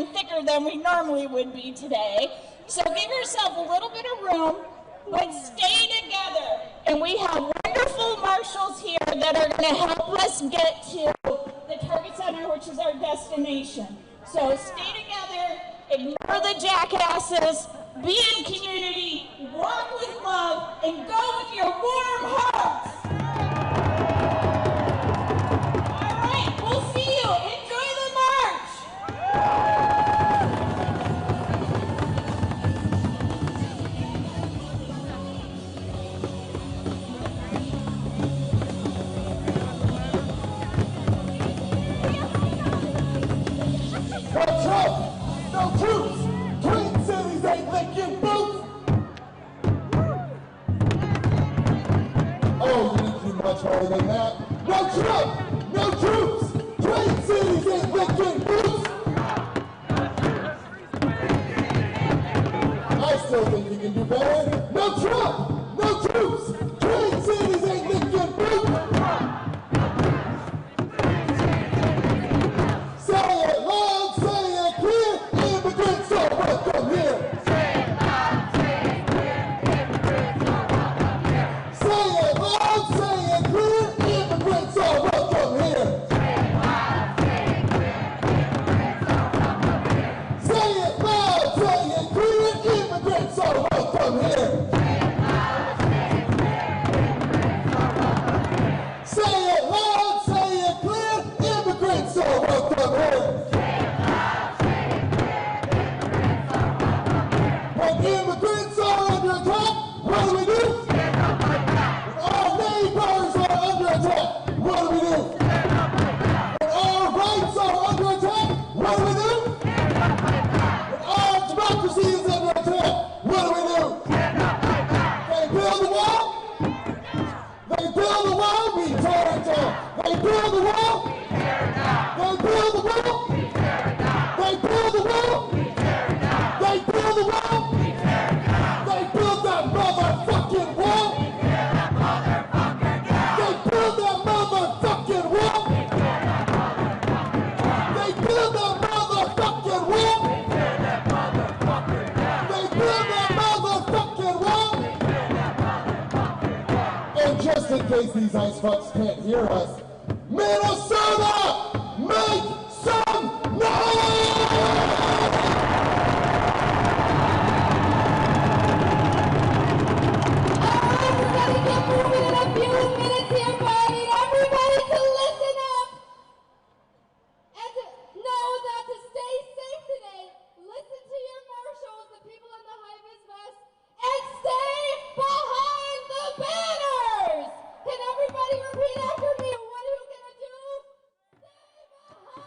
and thicker than we normally would be today. So give yourself a little bit of room, but stay together. And we have wonderful marshals here that are going to help us get to the Target Center, which is our destination. So stay together, ignore the jackasses, be in community, walk with love, and go with your warm hearts. All right, we'll see you. Enjoy the march. No Trump, no troops, Twin Cities ain't licking boots. Oh, you need to be much harder than that. No Trump, no troops, Twin Cities ain't licking boots. I still think you can do better. No Trump, no troops, Twin Cities ain't licking boots. Say it loud, say it clear, immigrants are welcome here. Say it loud, say it clear, immigrants are welcome here. Say it loud, say it clear, immigrants are welcome here. Say it loud, say it clear, immigrants are welcome here. Say it loud, say it clear, immigrants are welcome here. Say it loud, say it clear, immigrants are welcome here. When immigrants are under attack, what do we do? When our neighbors are under attack, what do we do? When our rights are under attack, what do we do? When our democracy is under attack, what do we do? They build the wall. They build the wall, we tear it down. They build the wall. They build the wall. They build the wall. They build the wall. They build that motherfucking wall. They build that motherfucking wall. They build that motherfucking wall. They build that motherfucking wall. And just in case these ice fucks can't hear us, Minnesota, make some noise! Everybody get moving in a few minutes here, but I need everybody to listen up and to know that to stay safe today, listen to your marshals, the people in the high-vis vests, and stay behind the banners! Can everybody repeat after me? What are you gonna do? Stay behind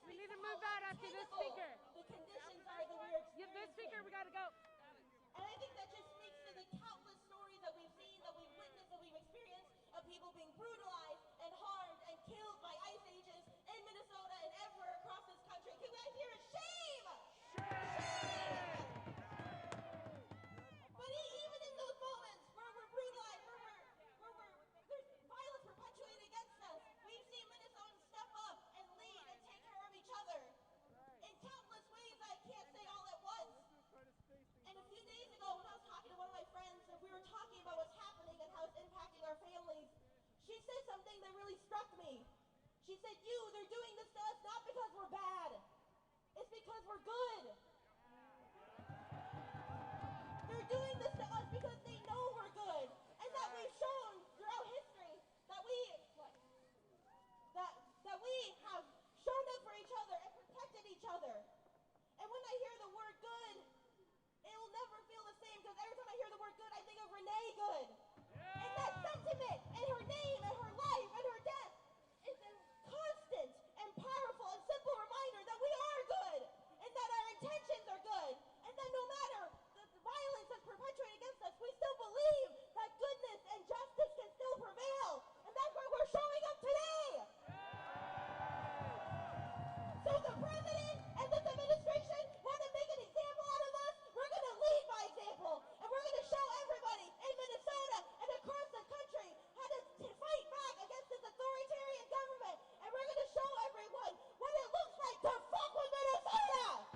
We need to move that after this speaker. The conditions are that we're experiencing. This speaker, we gotta go. And I think that just speaks to the countless stories that we've seen, that we've witnessed, that we've experienced of people being brutalized and harmed and killed by ICE agents in Minnesota and everywhere across this country. Can you guys hear a shame? Shame! But even in those moments where we're brutalized, where there's violence perpetuated against us, we've seen Minnesotans step up and lead and take care of each other in countless ways I can't say all at once. And a few days ago, when I was talking to one of my friends, and we were talking about what's happening and how it's impacting our families, she said something that really struck me. She said, they're doing this to us not because we're bad. It's because we're good. They're doing this to us because they know we're good. And that we've shown throughout history that we have shown up for each other and protected each other. And when I hear the word good, it will never feel the same, because every time I hear the word good, I think of Renee Good. Yeah. And that sentiment, and her name, and her life, and her death is a constant and powerful and simple reminder that we are good, and that our intentions are good, and that no matter the violence that's perpetuated against us, we still believe that goodness and justice can still prevail. And that's why we're showing up today. So the president and this administration want to make an example out of us. We're going to lead by example, and we're going to show everybody in Minnesota and across the country how to fight back against this authoritarian government. And we're going to show everyone what it looks like to fuck with Minnesota.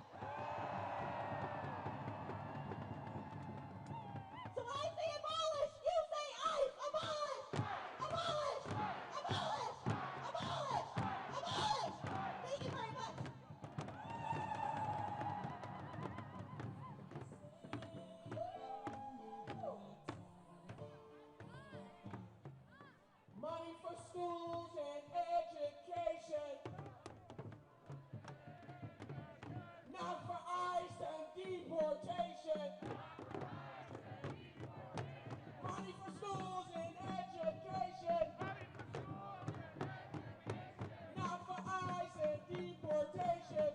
So I say abolish, you say ICE. Abolish! Abolish! Abolish! Abolish! Abolish! Thank you very much. Money for schools and education, not for ICE and deportation. Money for schools and education, not for ICE and deportation.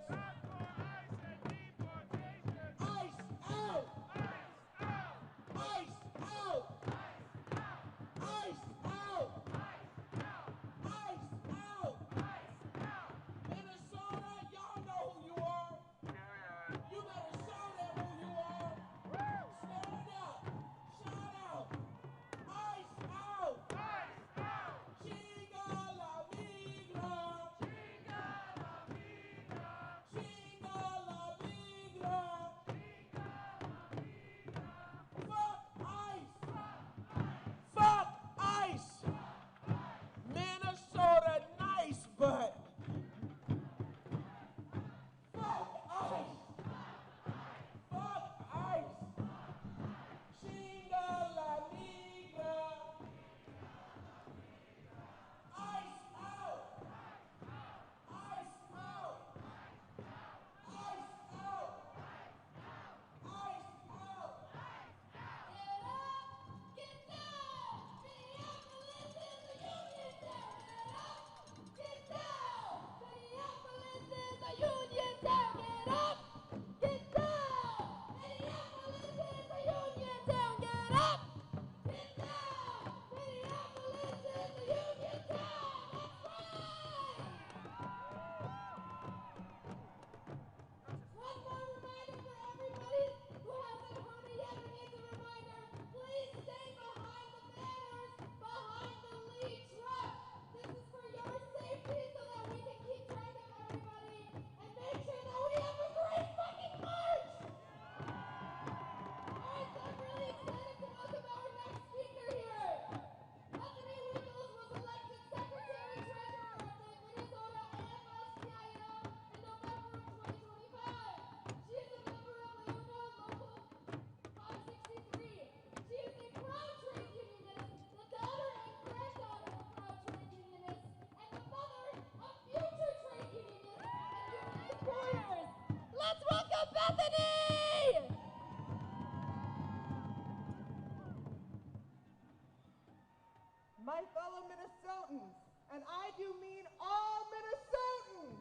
ICE out! ICE out! ICE out! ICE out! Minnesota, y'all know who you are. You better show them who you are. Stand up. Shout out. ICE out. ICE out. Chinga la migra. Chinga la migra. Chinga la migra. Chinga la migra. Fuck ICE. Fuck ICE. Minnesota nice, but fuck ICE. Fuck ICE. Chinga la migra. ICE out. ICE out. ICE out. ICE out. Get up, get down. Minneapolis is a union town. Get up, get down. Minneapolis is a union town. Get up, get down. Minneapolis is a union town. Get up, get down. Minneapolis is a union town. That's right. One more reminder for everybody who hasn't heard it yet, and needs a reminder. Please stay behind the banners, behind the lead truck. This is for your safety so that we can keep track of everybody and make sure that we have a great fucking march. Alright, so I'm really excited to welcome our next speaker here. Bethany Winkles was elected Secretary Treasurer of the Minnesota AFL-CIO in November of 2025. She is a member of the Union Local 563. She is a proud trade unionist, the daughter and granddaughter of proud trade unionists, and the mother of future trade unionists and unionist warriors. Let's welcome Bethany! My fellow Minnesotans, and I do mean all Minnesotans.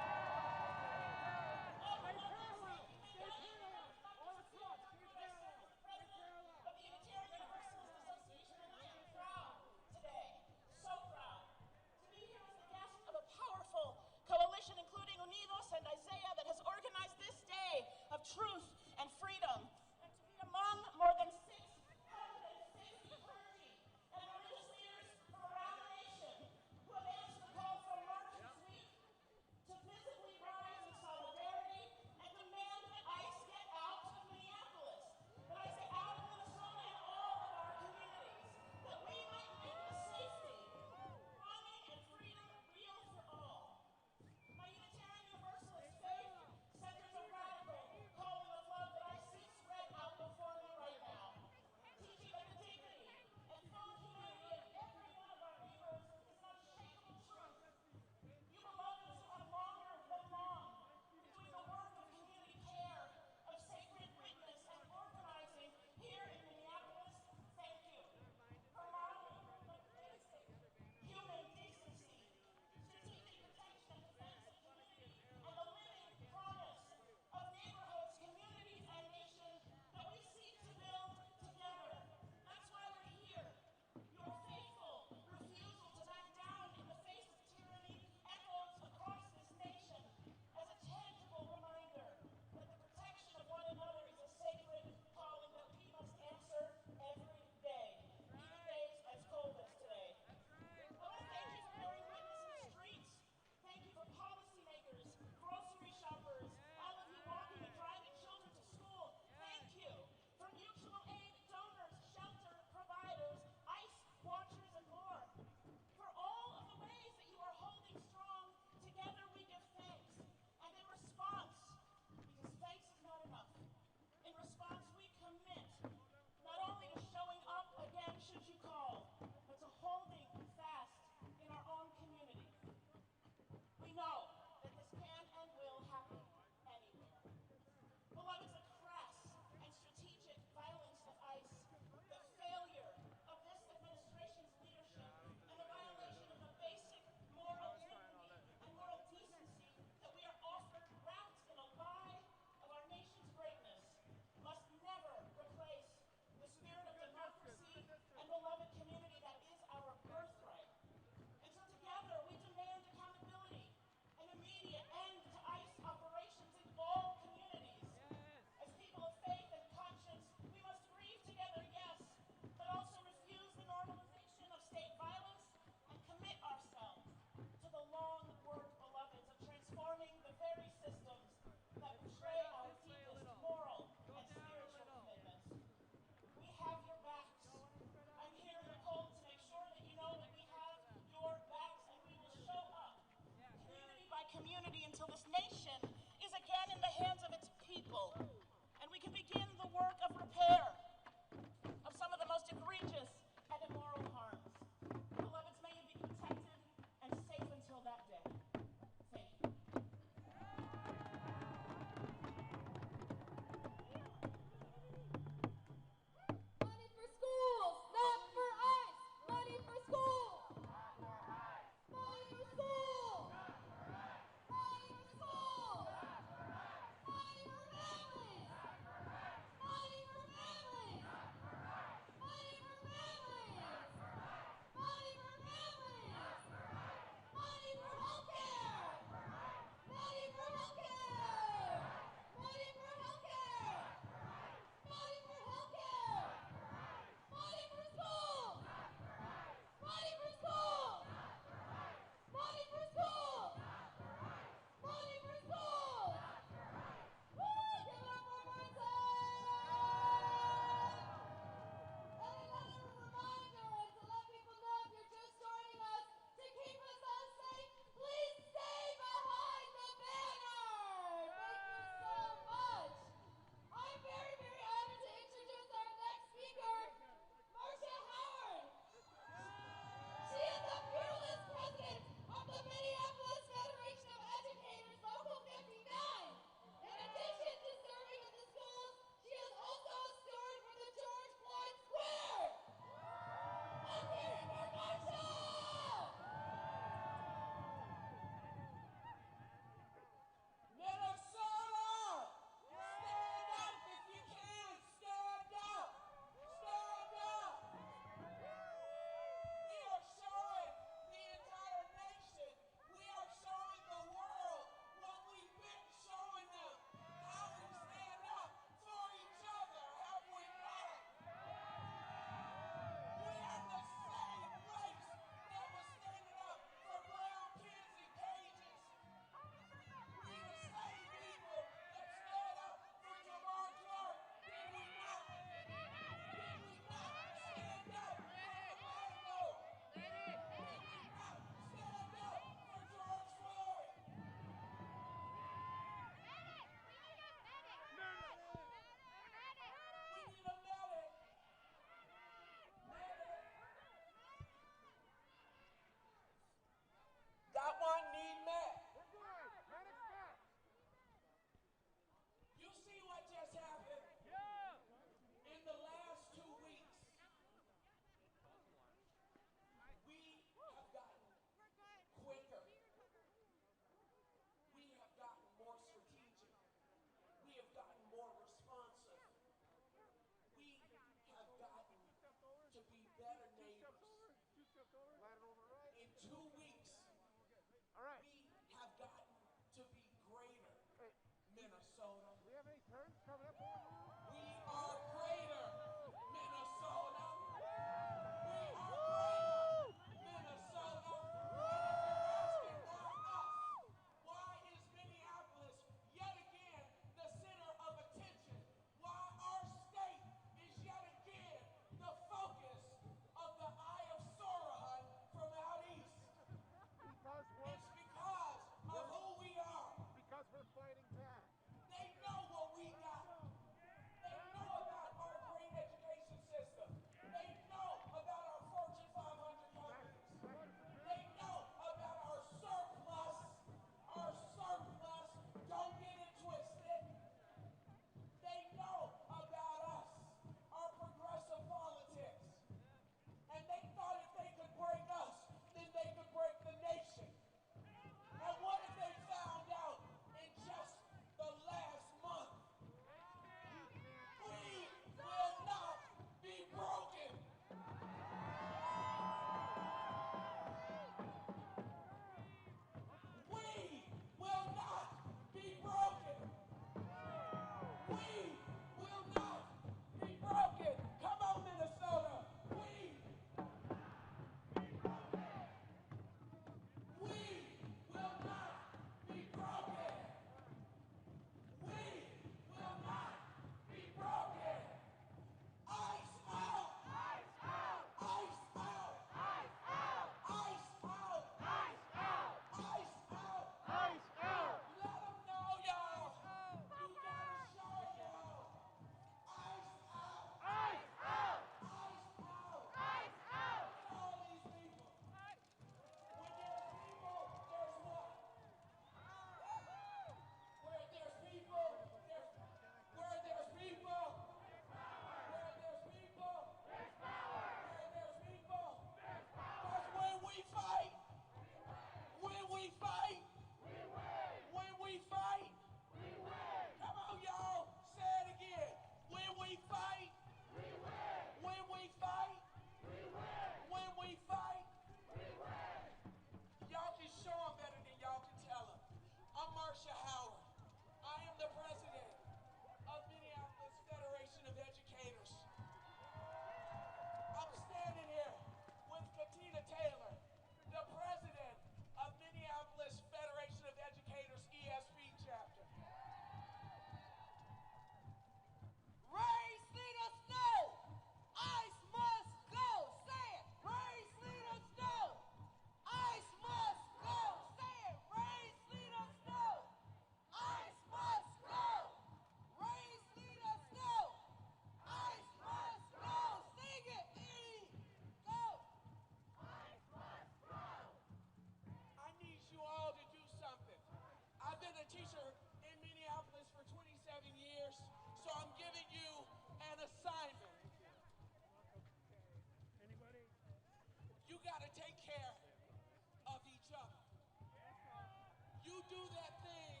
do that thing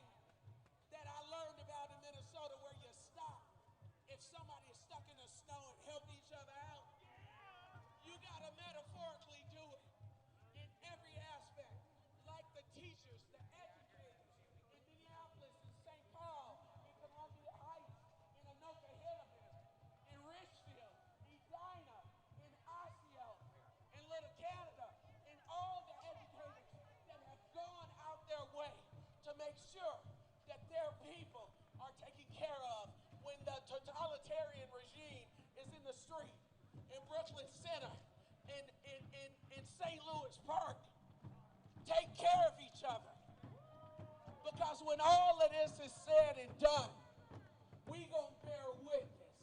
that I learned about in Minnesota where you stop if somebody is stuck in the snow and help each other out. You got to metaphorically do it in every aspect, like the teachers, the educators in Minneapolis, in St. Paul, in Columbia Heights, in Anoka Hilliman, in Richfield, Edina, in Osseo, in Little Canada, and all the educators that have gone out their way to make sure that their people are taken care of when the totalitarian regime is in the street, in Brooklyn Center, in St. Louis Park. Take care of each other. Because when all of this is said and done, we gonna bear witness.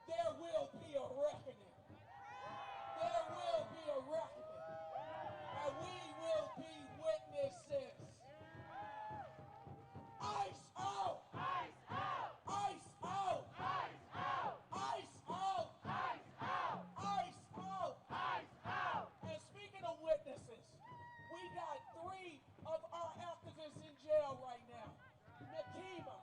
There will be a reckoning. There will be a reckoning. And we will be witnesses. Ice out! Ice out! Ice out! Ice out! Ice out! Ice out! Ice out! Ice out! And speaking of witnesses, we got 3 of our activists in jail right now. Nakima,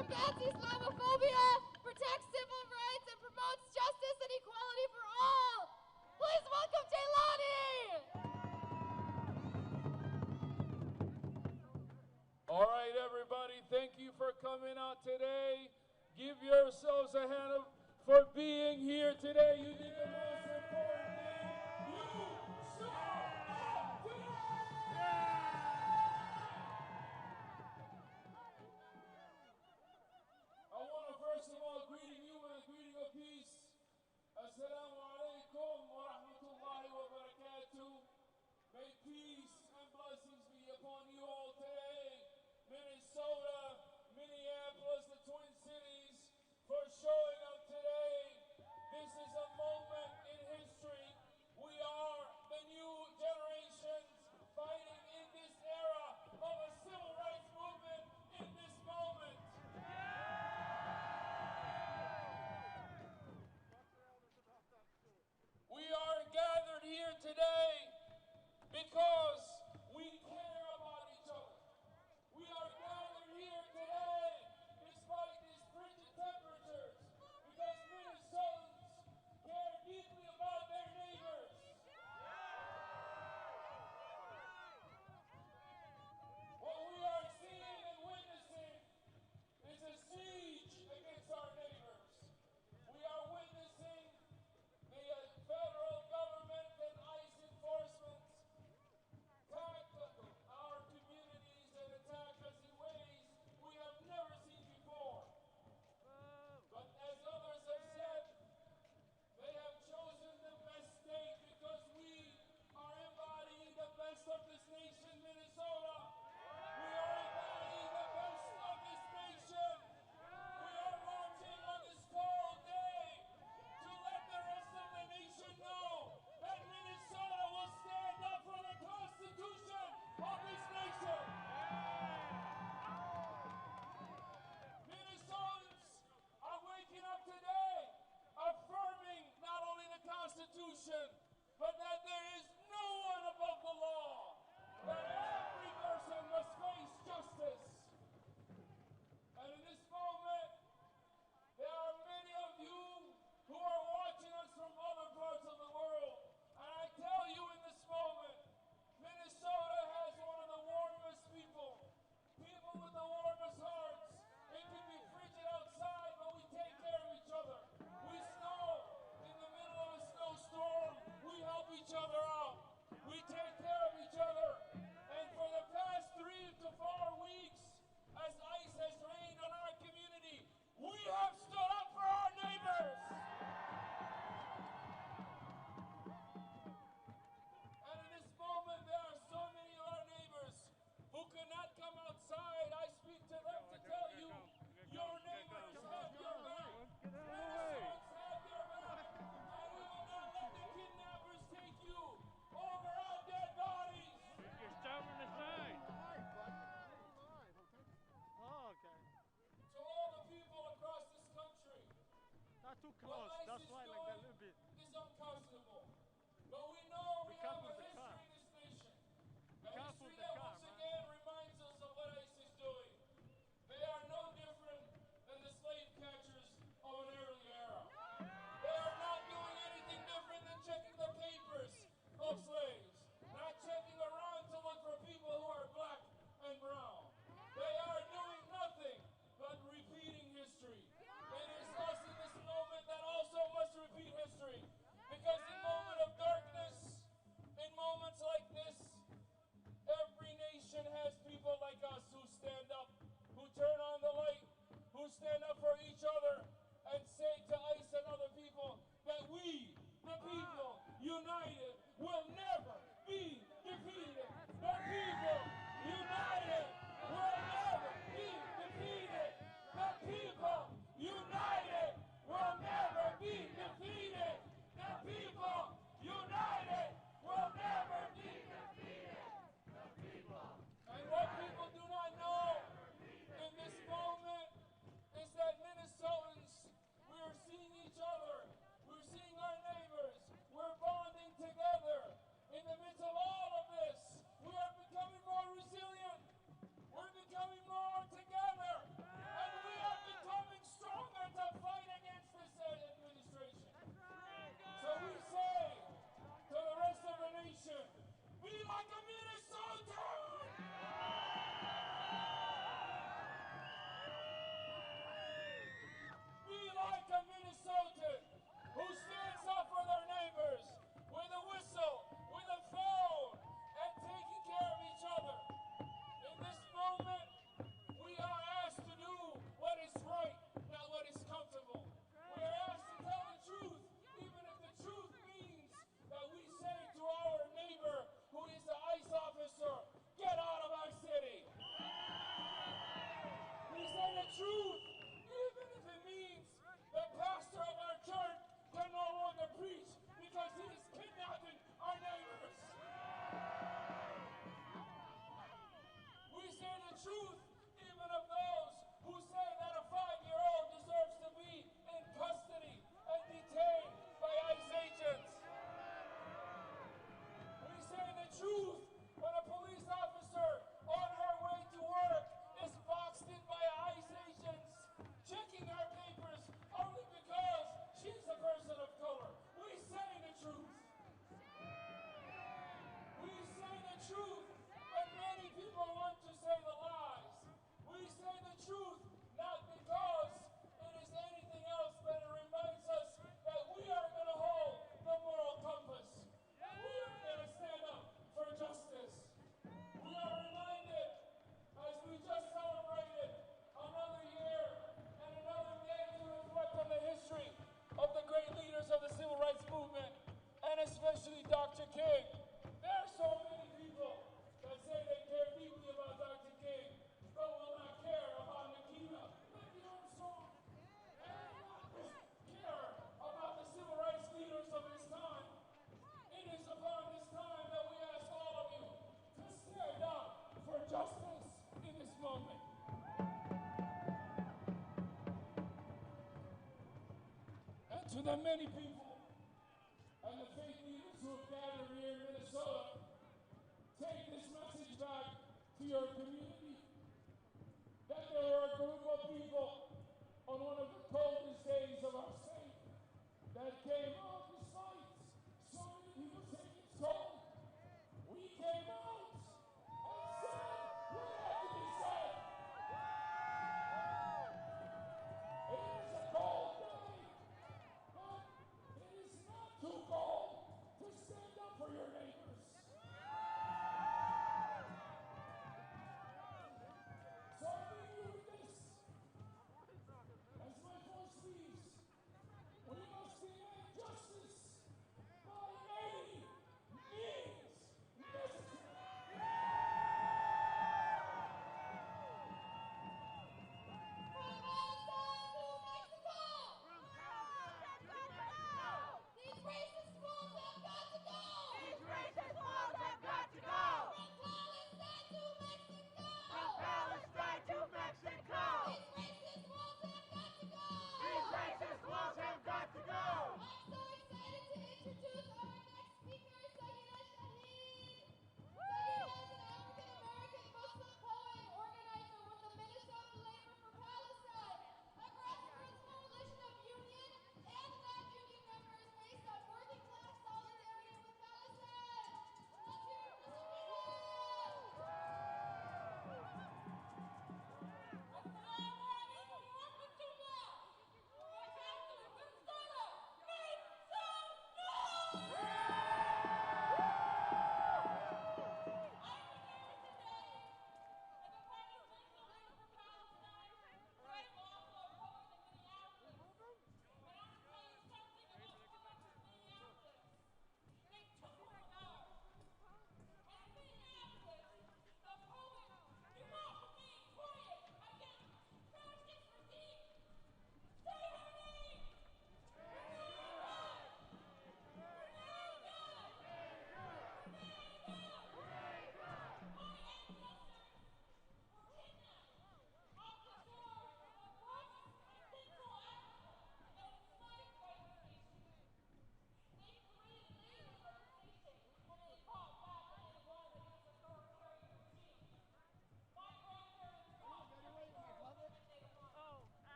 combats Islamophobia, protects civil rights, and promotes justice and equality for all. Please welcome Jaylani! All right, everybody, thank you for coming out today. Give yourselves a hand for being here today. You did the most important thing. You showed up today! I want to first of all greet you with a greeting of peace. Assalamu alaikum wa rahmatullahi wa barakatuh. May peace and blessings be upon you all today. Minnesota, Minneapolis, the Twin Cities, for showing up today. This is a moment in history. We are the new generations fighting in this era of a civil rights movement in this moment. to the many people and the faith leaders who have gathered here in Minnesota, take this message back to your community that there were a group of people on one of the coldest days of our state that came out despite so many people saying it's cold. We came out and said what had to be said. It is a cold day, but it is not too cold to stand up for your neighbors. So I leave you with this. As my voice leaves, we must demand justice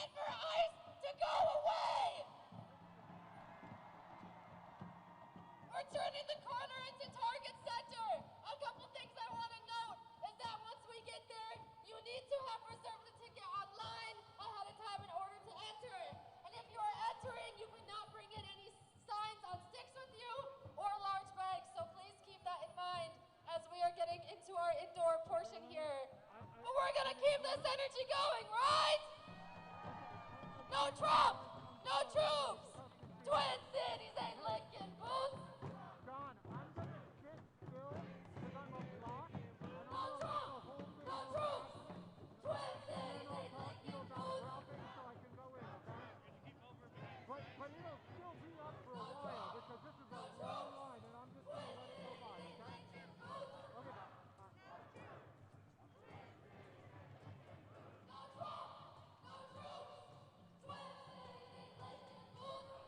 and for ICE to go away. We're turning the corner into Target Center. A couple things I want to note is that once we get there, you need to have reserved a ticket online ahead of time in order to enter. And if you are entering, you cannot bring in any signs on sticks with you or large bags. So please keep that in mind as we are getting into our indoor portion here. But we're gonna keep this energy going, right? No Trump, no troops. Twin Cities ain't licking boots. John, I'm gonna sit still because I'm a block. No Trump, no troops. Twin Cities ain't licking boots. So I can go in, okay? But it'll still be up for a while because this is a long line and I'm just gonna let it go by, okay? Okay, bye. No Trump, no troops. Twin Cities ain't licking boots.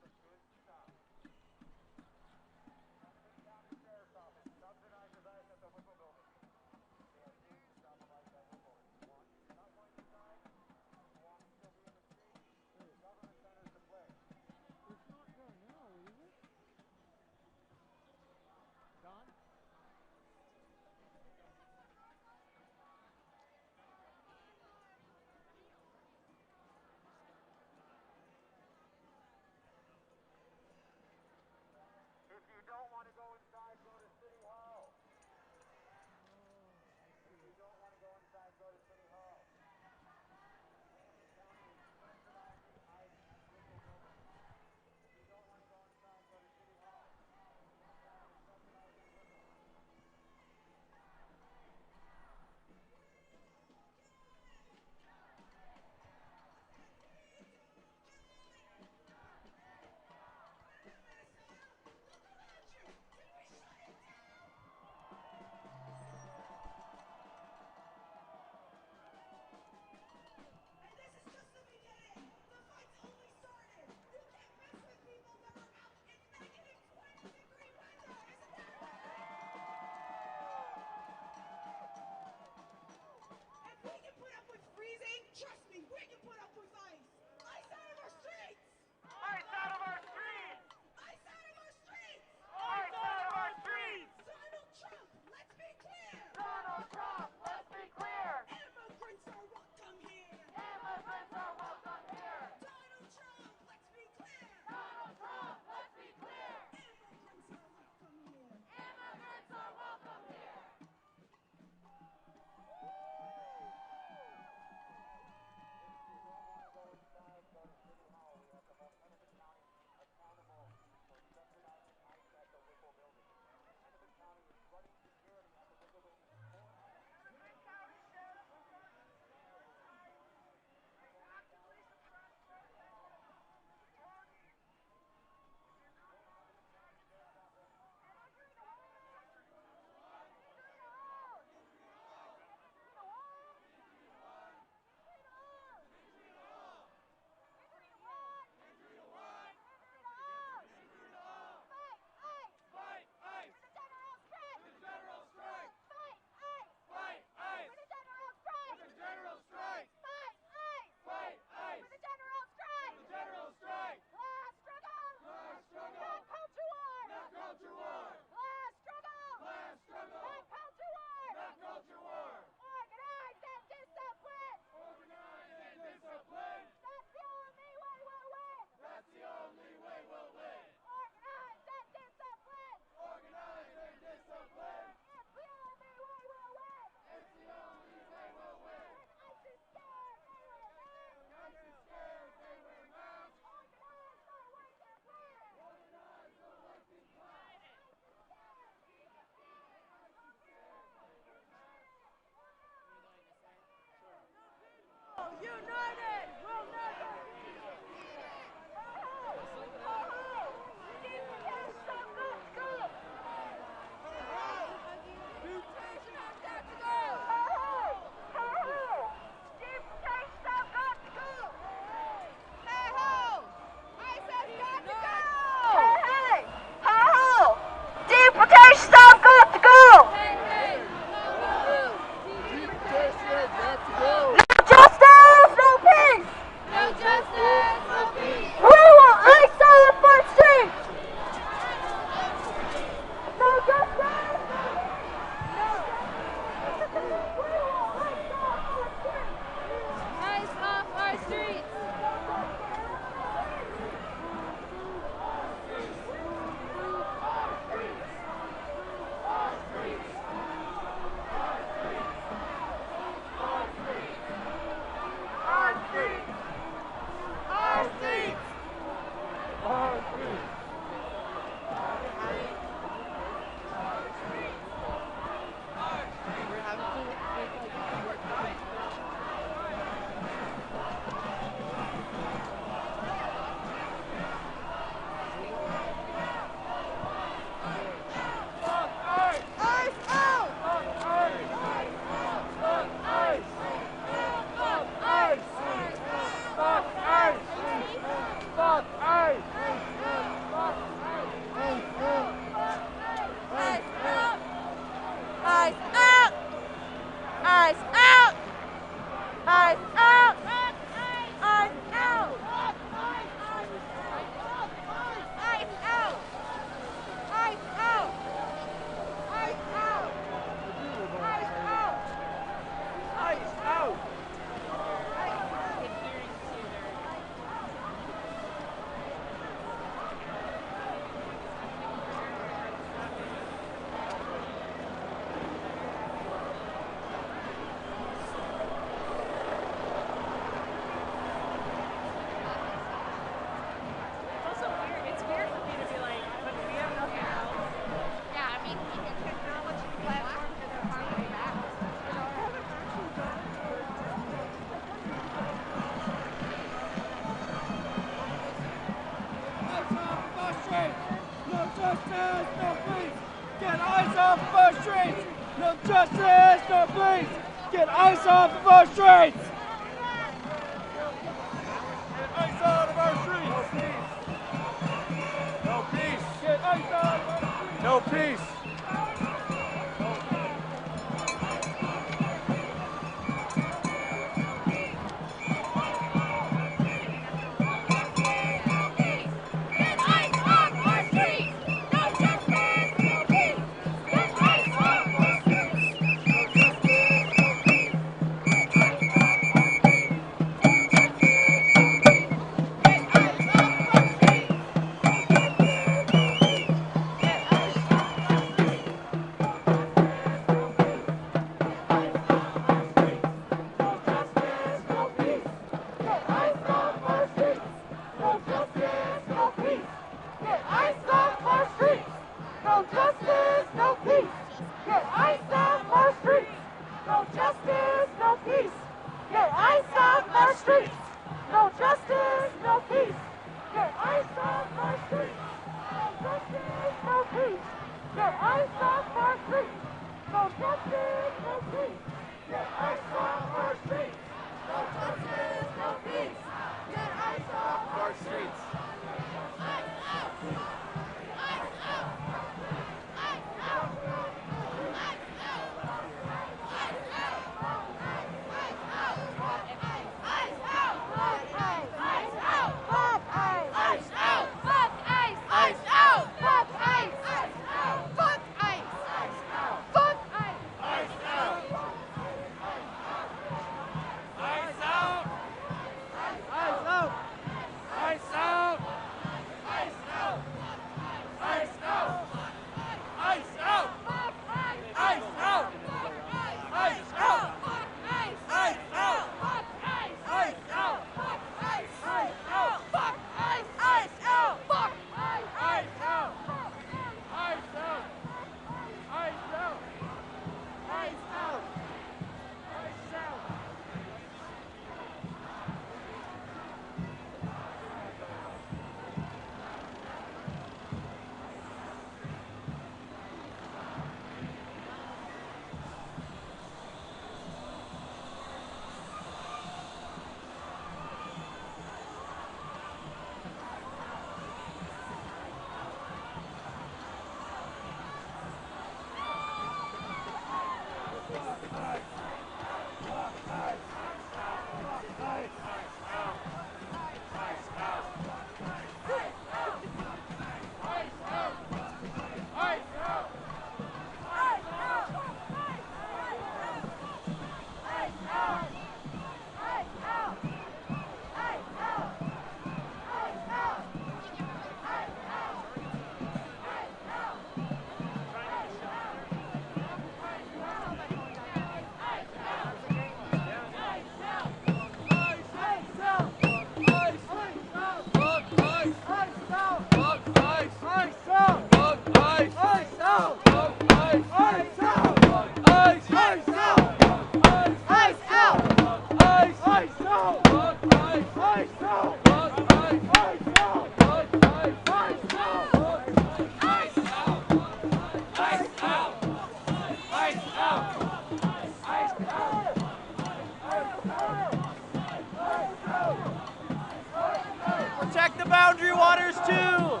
Protect the the boundary waters too.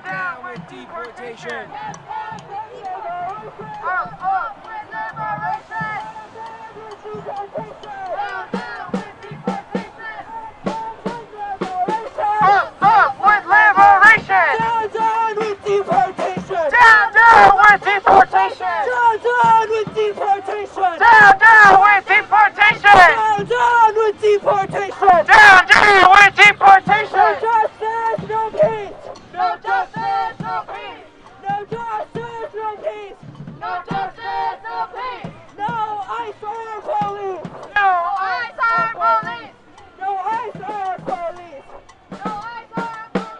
Down with deportation! Down with deportation! Up with liberation! Down with deportation! Up with liberation! Down with deportation! Down with deportation! Down with deportation! Down with deportation! Down with deportation! Down with deportation! No justice, no peace! No justice, no peace! No justice, no peace! No justice, no peace! No ICE or police! No ICE or police! No ICE or police! No ICE or police!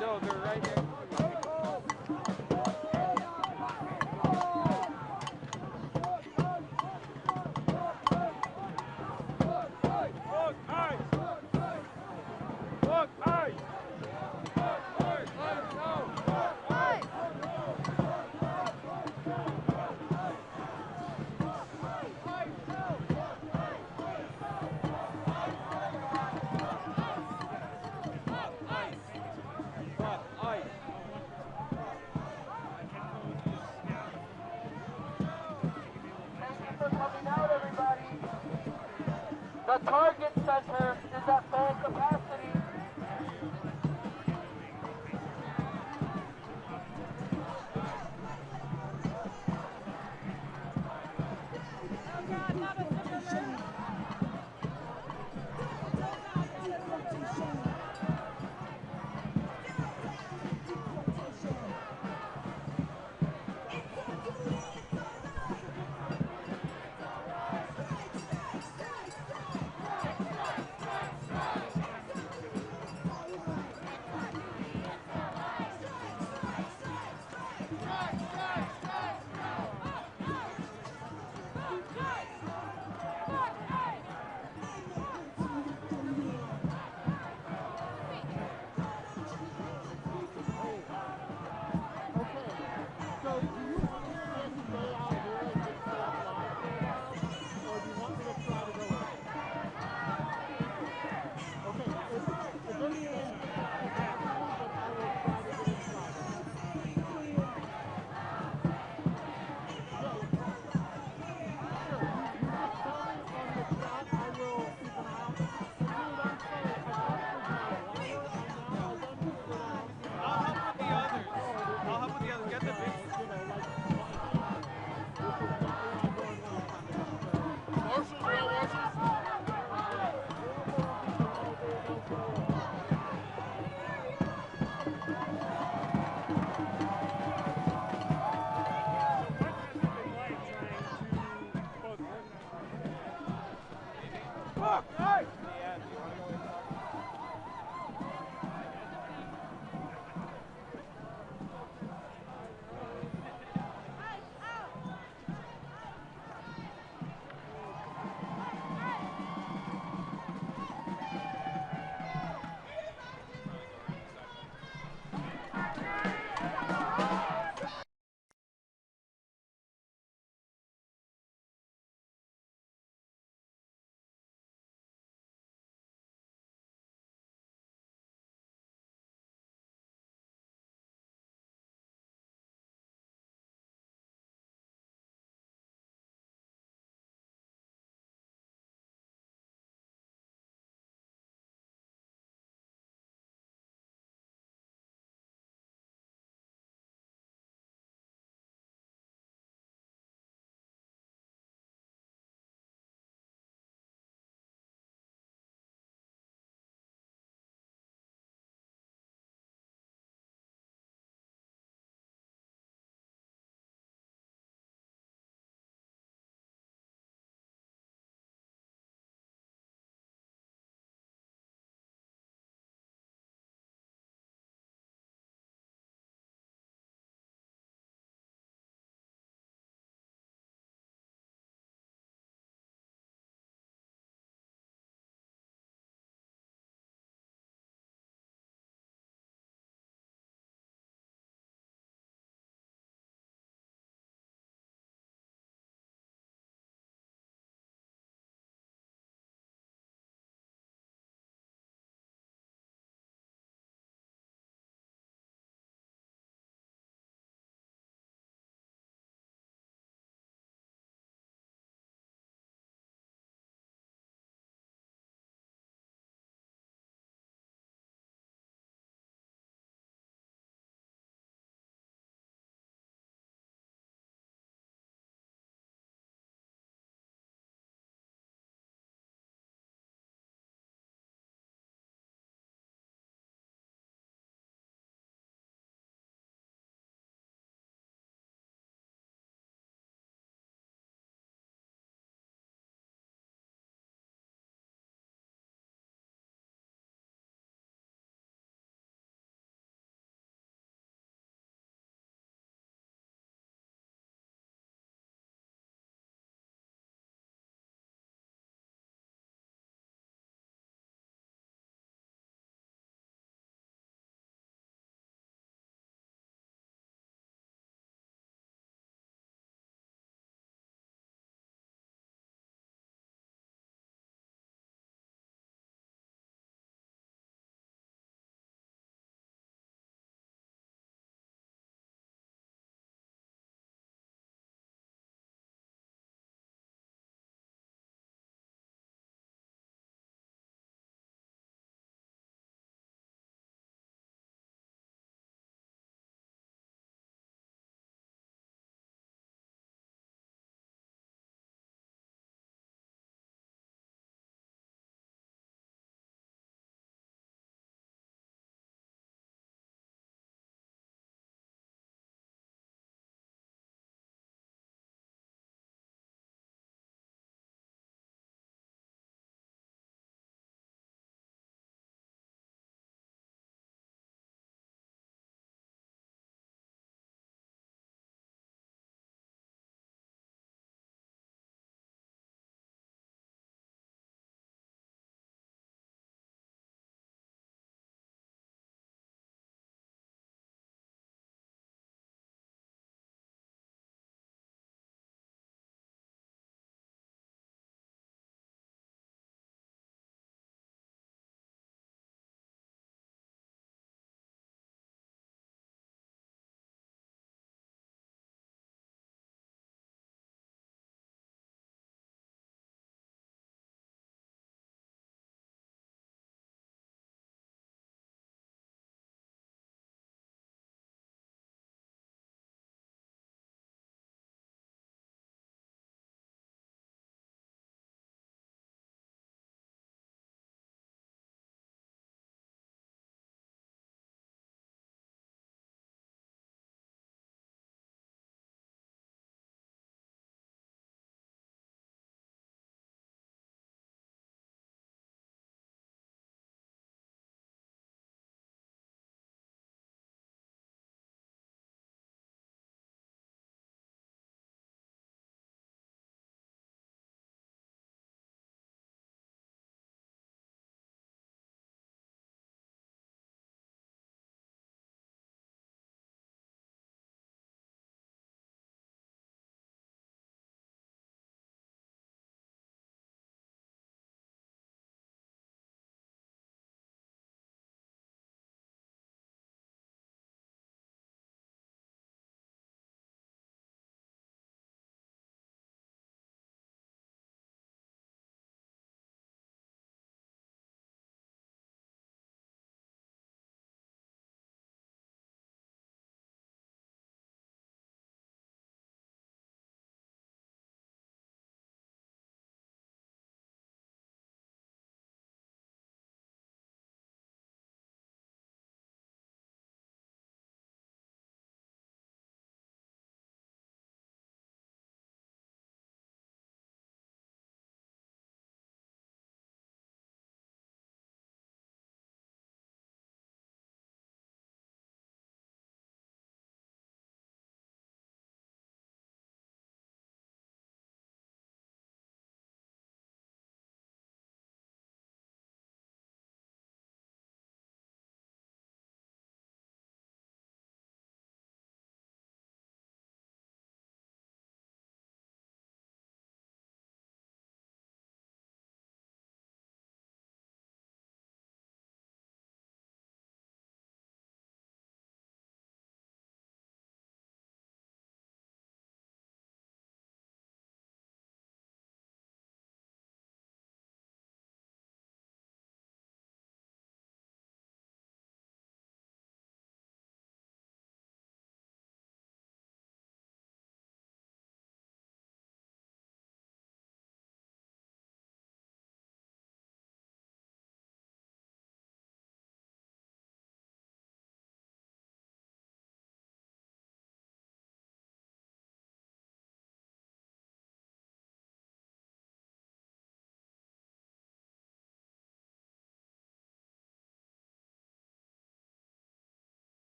No, they're right there. Look, ice!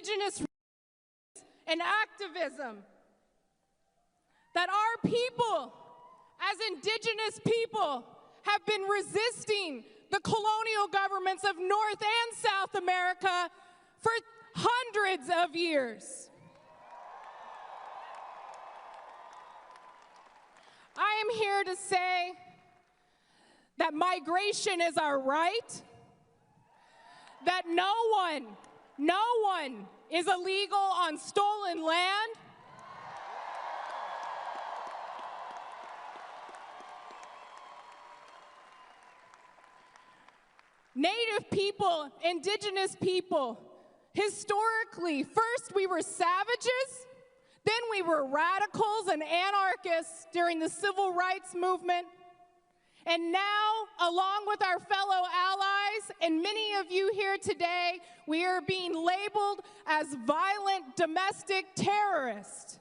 indigenous rights and activism, that our people, as indigenous people, have been resisting the colonial governments of North and South America for hundreds of years. I am here to say that migration is our right, that no one is illegal on stolen land, Native people, indigenous people, historically, first we were savages, then we were radicals and anarchists during the civil rights movement, and now, along with our fellow allies and many of you here today, we are being labeled as violent domestic terrorists.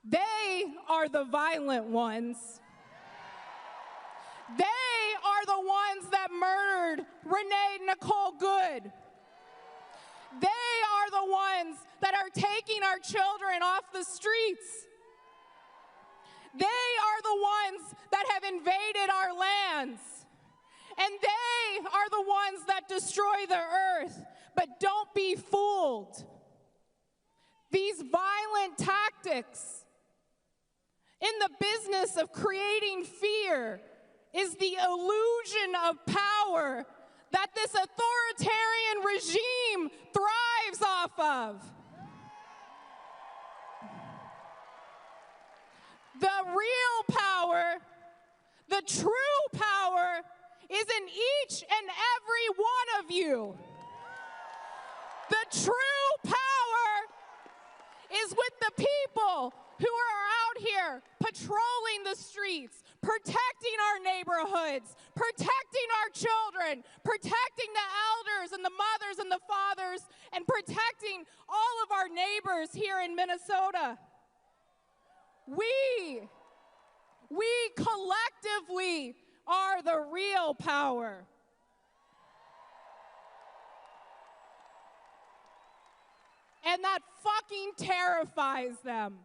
They are the violent ones. They are the ones that murdered Renee Nicole Good. They are the ones that are taking our children off the streets. They are the ones that have invaded our lands. And they are the ones that destroy the earth. But don't be fooled. These violent tactics in the business of creating fear is the illusion of power that this authoritarian regime thrives off of. The real power, the true power, is in each and every one of you. The true power is with the people who are out here patrolling the streets, protecting our neighborhoods, protecting our children, protecting the elders and the mothers and the fathers, and protecting all of our neighbors here in Minnesota. We collectively are the real power. And that fucking terrifies them.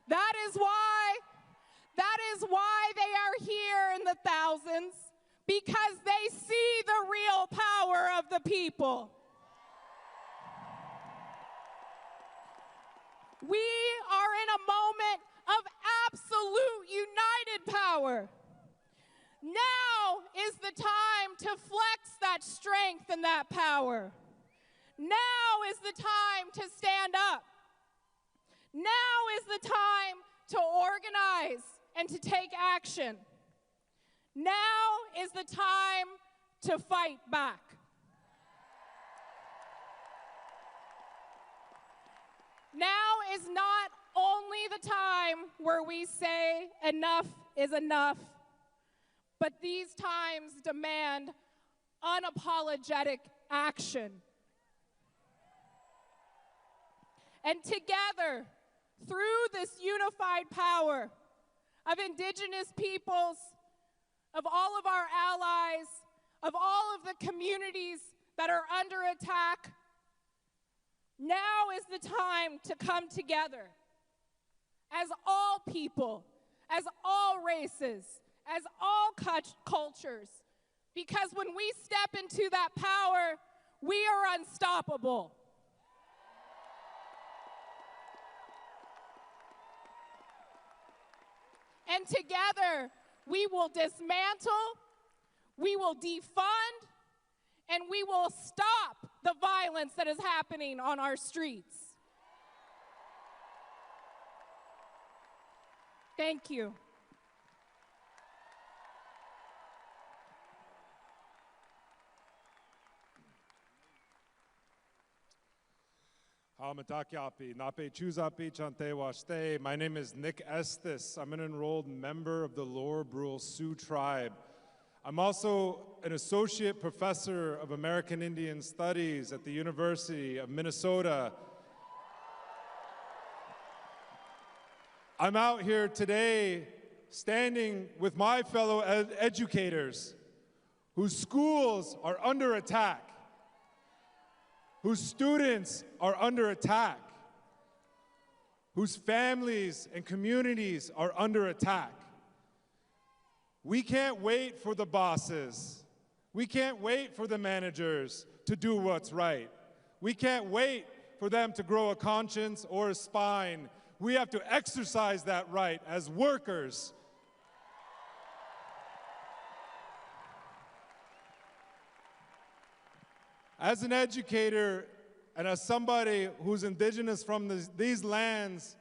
That is why they are here in the thousands, because they see the real power of the people. We are in a moment of absolute united power. Now is the time to flex that strength and that power. Now is the time to stand up. Now is the time to organize and to take action. Now is the time to fight back. Now is not only the time where we say enough is enough, but these times demand unapologetic action. And together, through this unified power of indigenous peoples, of all of our allies, of all of the communities that are under attack, now is the time to come together as all people, as all races, as all cultures, because when we step into that power, we are unstoppable. And together, we will dismantle, we will defund, and we will stop the violence that is happening on our streets. Thank you. My name is Nick Estes. I'm an enrolled member of the Lower Brule Sioux tribe. I'm also an associate professor of American Indian Studies at the University of Minnesota. I'm out here today standing with my fellow educators whose schools are under attack, whose students are under attack, whose families and communities are under attack. We can't wait for the bosses. We can't wait for the managers to do what's right. We can't wait for them to grow a conscience or a spine. We have to exercise that right as workers. As an educator and as somebody who's indigenous from these lands,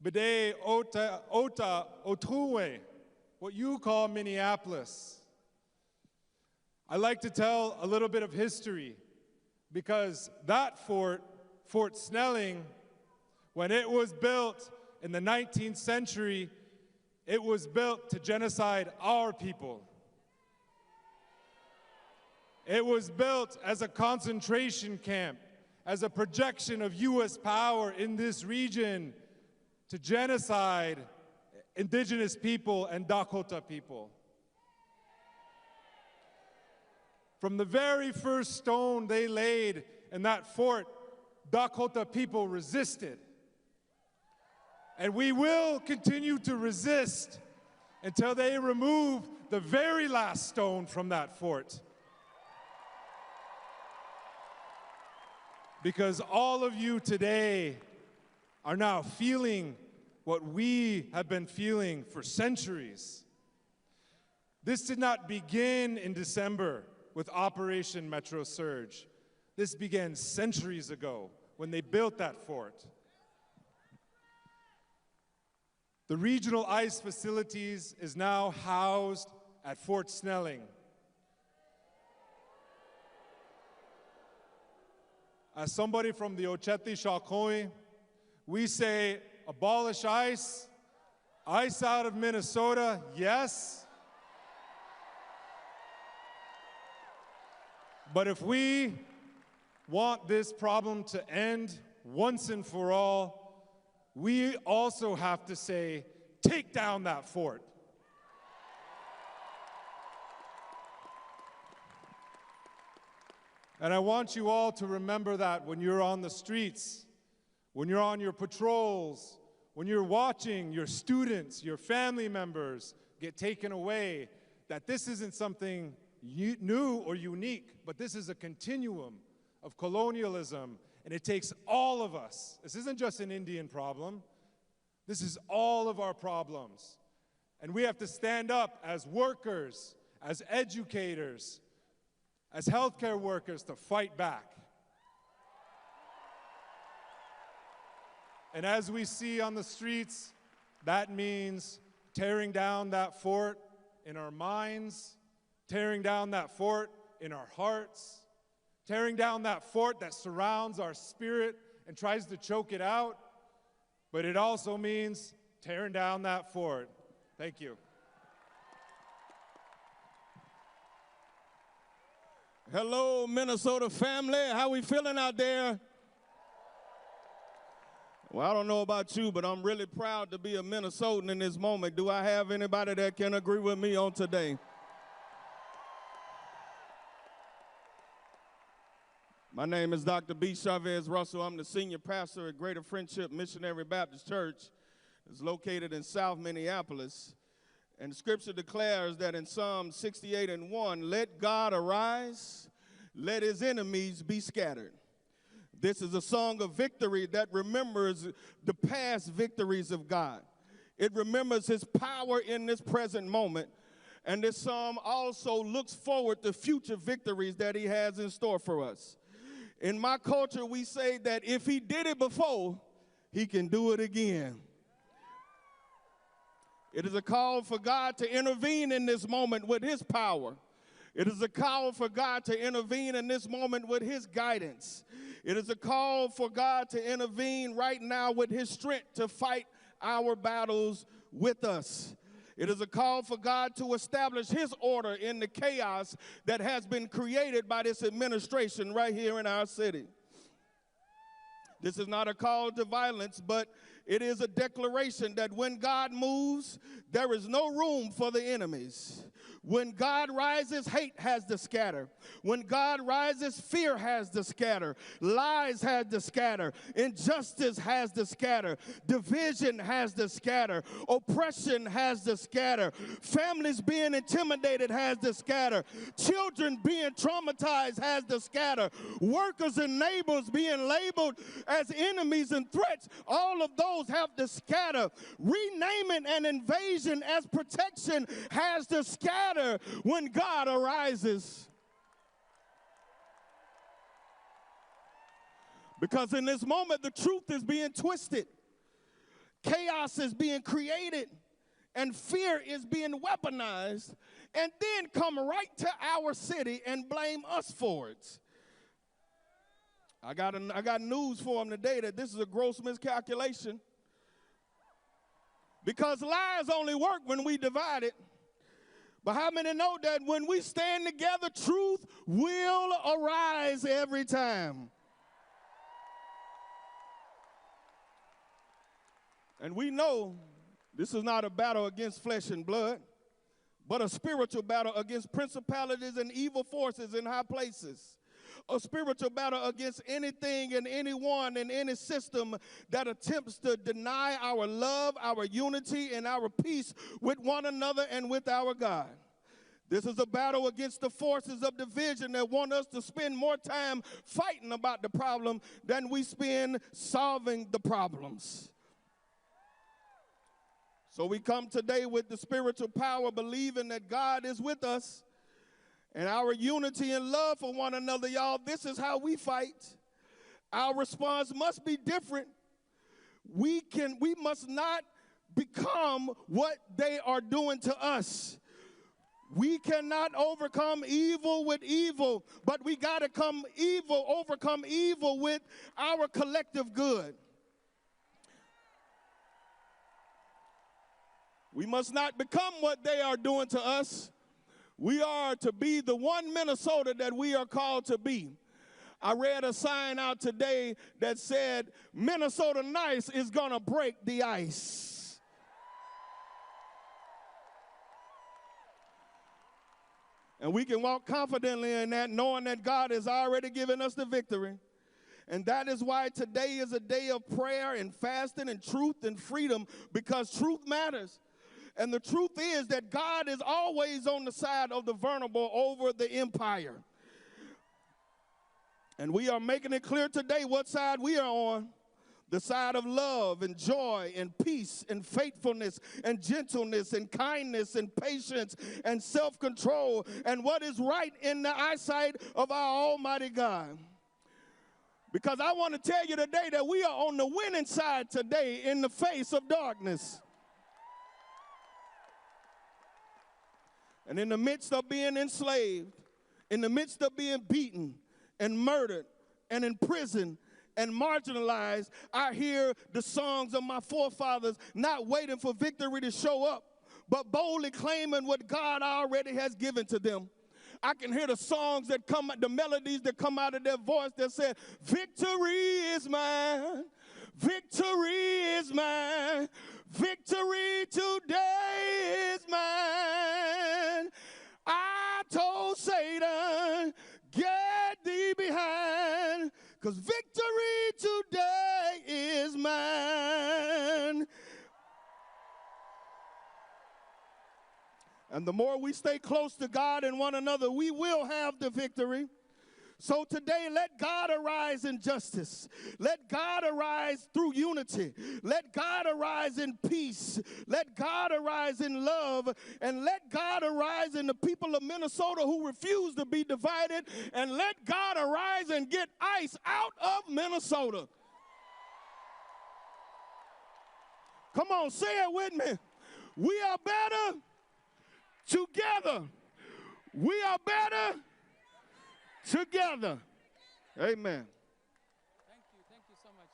Bede Ota Otuwe, what you call Minneapolis, I like to tell a little bit of history, because that fort, Fort Snelling, when it was built in the 19th century, it was built to genocide our people. It was built as a concentration camp, as a projection of U.S. power in this region to genocide indigenous people and Dakota people. From the very first stone they laid in that fort, Dakota people resisted. And we will continue to resist until they remove the very last stone from that fort. Because all of you today are now feeling what we have been feeling for centuries. This did not begin in December with Operation Metro Surge. This began centuries ago when they built that fort. The regional ICE facilities is now housed at Fort Snelling. As somebody from the Ocheti Shakoi, we say abolish ICE, ICE out of Minnesota, yes. But if we want this problem to end once and for all, we also have to say, take down that fort. And I want you all to remember that when you're on the streets, when you're on your patrols, when you're watching your students, your family members get taken away, that this isn't something new or unique, but this is a continuum of colonialism, and it takes all of us. This isn't just an Indian problem. This is all of our problems. And we have to stand up as workers, as educators, as healthcare workers to fight back. And as we see on the streets, that means tearing down that fort in our minds, tearing down that fort in our hearts, tearing down that fort that surrounds our spirit and tries to choke it out. But it also means tearing down that fort. Thank you. Hello, Minnesota family. How we feeling out there? Well, I don't know about you, but I'm really proud to be a Minnesotan in this moment. Do I have anybody that can agree with me on today? My name is Dr. B. Chavez Russell. I'm the senior pastor at Greater Friendship Missionary Baptist Church. It's located in South Minneapolis. And the scripture declares that in Psalm 68:1, let God arise, let his enemies be scattered. This is a song of victory that remembers the past victories of God. It remembers his power in this present moment. And this psalm also looks forward to future victories that he has in store for us. In my culture, we say that if he did it before, he can do it again. It is a call for God to intervene in this moment with his power. It is a call for God to intervene in this moment with his guidance. It is a call for God to intervene right now with his strength to fight our battles with us. It is a call for God to establish his order in the chaos that has been created by this administration right here in our city. This is not a call to violence, but it is a declaration that when God moves, there is no room for the enemies. When God rises, hate has to scatter. When God rises, fear has to scatter. Lies has to scatter. Injustice has to scatter. Division has to scatter. Oppression has to scatter. Families being intimidated has to scatter. Children being traumatized has to scatter. Workers and neighbors being labeled as enemies and threats, all of those have to scatter. Renaming an invasion as protection has to scatter when God arises. Because in this moment, the truth is being twisted. Chaos is being created. And fear is being weaponized. And then come right to our city and blame us for it. I got news for them today that this is a gross miscalculation. Because lies only work when we divide it. But how many know that when we stand together, truth will arise every time? And we know this is not a battle against flesh and blood, but a spiritual battle against principalities and evil forces in high places. A spiritual battle against anything and anyone and any system that attempts to deny our love, our unity, and our peace with one another and with our God. This is a battle against the forces of division that want us to spend more time fighting about the problem than we spend solving the problems. So we come today with the spiritual power, believing that God is with us. And our unity and love for one another, y'all, this is how we fight. Our response must be different. We must not become what they are doing to us. We cannot overcome evil with evil, but we got to overcome evil with our collective good. We must not become what they are doing to us. We are to be the one Minnesota that we are called to be. I read a sign out today that said, Minnesota nice is going to break the ice. And we can walk confidently in that, knowing that God has already given us the victory. And that is why today is a day of prayer and fasting and truth and freedom, because truth matters. And the truth is that God is always on the side of the vulnerable over the empire. And we are making it clear today what side we are on. The side of love and joy and peace and faithfulness and gentleness and kindness and patience and self-control and what is right in the eyesight of our Almighty God. Because I want to tell you today that we are on the winning side today in the face of darkness. And in the midst of being enslaved, in the midst of being beaten and murdered and imprisoned and marginalized, I hear the songs of my forefathers not waiting for victory to show up, but boldly claiming what God already has given to them. I can hear the songs that come, the melodies that come out of their voice that say, victory is mine, victory is mine, victory today is mine. I told Satan, get thee behind, because victory today is mine. And the more we stay close to God and one another, we will have the victory. So today, let God arise in justice. Let God arise through unity. Let God arise in peace. Let God arise in love. And let God arise in the people of Minnesota who refuse to be divided. And let God arise and get ICE out of Minnesota. Come on, say it with me. We are better together. We are better together. Amen. Thank you so much.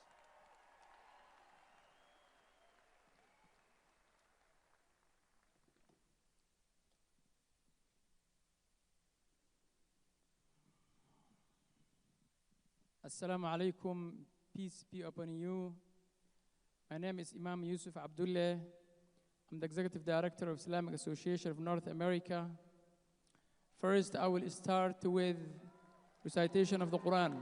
Assalamu alaikum, peace be upon you. My name is Imam Yusuf Abdullah. I'm the Executive Director of Islamic Association of North America. First, I will start with recitation of the Quran.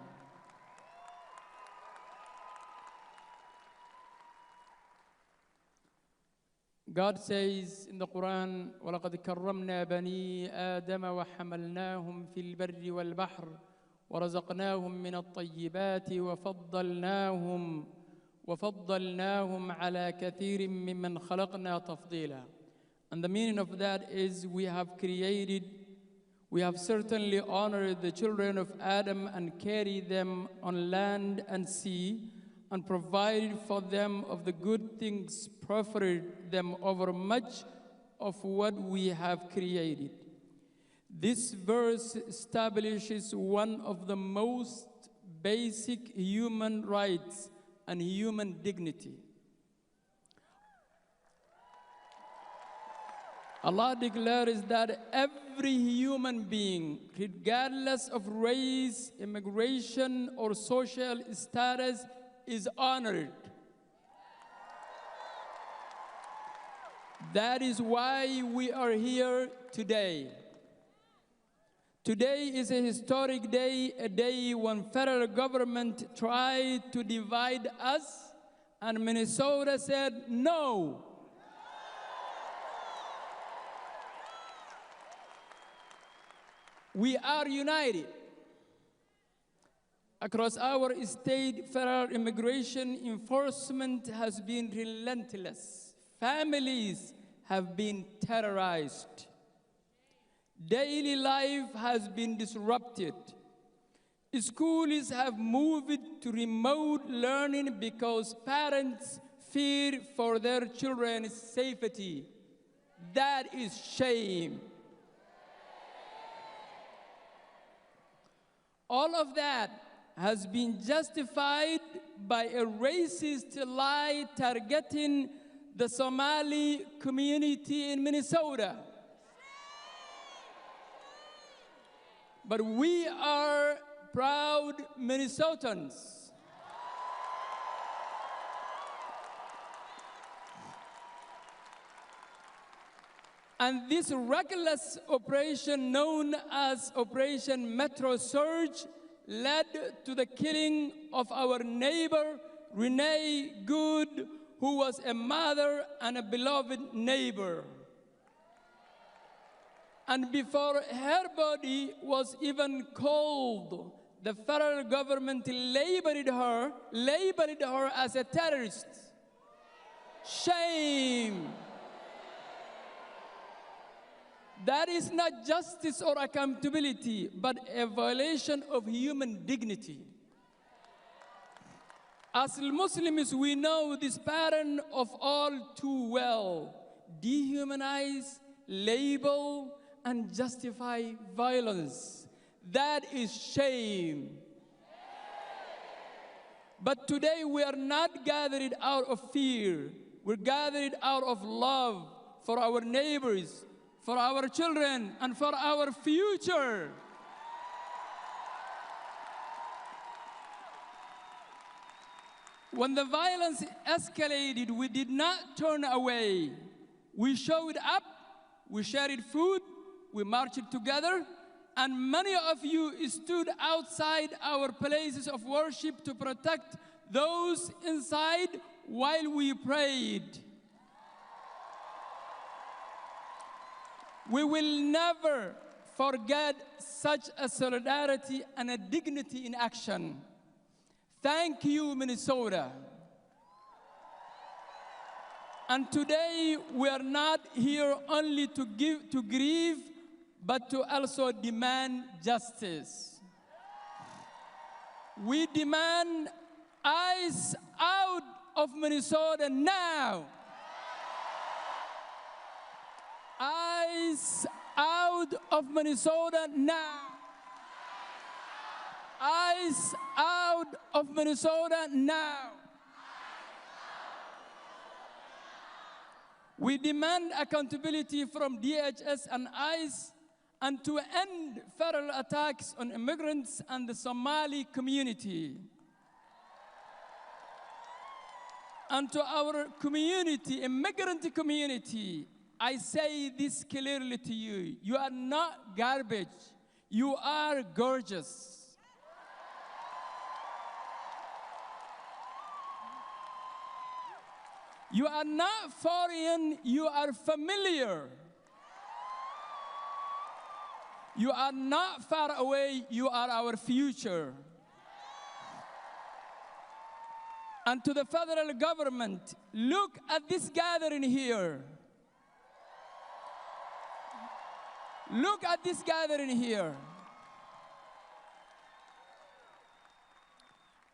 God says in the Quran, وَلَقَدْ كَرَّمْنَا بَنِي آدَمَ وَحَمَلْنَاهُمْ فِي الْبَرِّ وَالْبَحْرِ وَرَزَقْنَاهُمْ مِنَ الطَّيِّبَاتِ وَفَضَّلْنَاهُمْ عَلَى كَثِيرٍ مِّمَّنْ خَلَقْنَا تَفْضِيلًا. And the meaning of that is we have certainly honored the children of Adam and carried them on land and sea and provided for them of the good things, preferred them over much of what we have created. This verse establishes one of the most basic human rights and human dignity. Allah declares that every human being, regardless of race, immigration, or social status, is honored. That is why we are here today. Today is a historic day, a day when federal government tried to divide us, and Minnesota said no. We are united. Across our state, federal immigration enforcement has been relentless. Families have been terrorized. Daily life has been disrupted. Schools have moved to remote learning because parents fear for their children's safety. That is shame. All of that has been justified by a racist lie targeting the Somali community in Minnesota. But we are proud Minnesotans. And this reckless operation known as Operation Metro Surge led to the killing of our neighbor, Renee Good, who was a mother and a beloved neighbor. And before her body was even cold, the federal government labeled her as a terrorist. Shame. That is not justice or accountability, but a violation of human dignity. As Muslims, we know this pattern of all too well. Dehumanize, label, and justify violence. That is shame. But today we are not gathered out of fear. We're gathered out of love for our neighbors, for our children, and for our future. When the violence escalated, we did not turn away. We showed up, we shared food, we marched together, and many of you stood outside our places of worship to protect those inside while we prayed. We will never forget such a solidarity and a dignity in action. Thank you, Minnesota. And today we are not here only to grieve, but to also demand justice. We demand ICE out of Minnesota now. ICE out of Minnesota now. ICE out of Minnesota now. We demand accountability from DHS and ICE and to end federal attacks on immigrants and the Somali community. And to our community, immigrant community, I say this clearly to you. You are not garbage. You are gorgeous. You are not foreign, you are familiar. You are not far away, you are our future. And to the federal government, look at this gathering here. Look at this gathering here.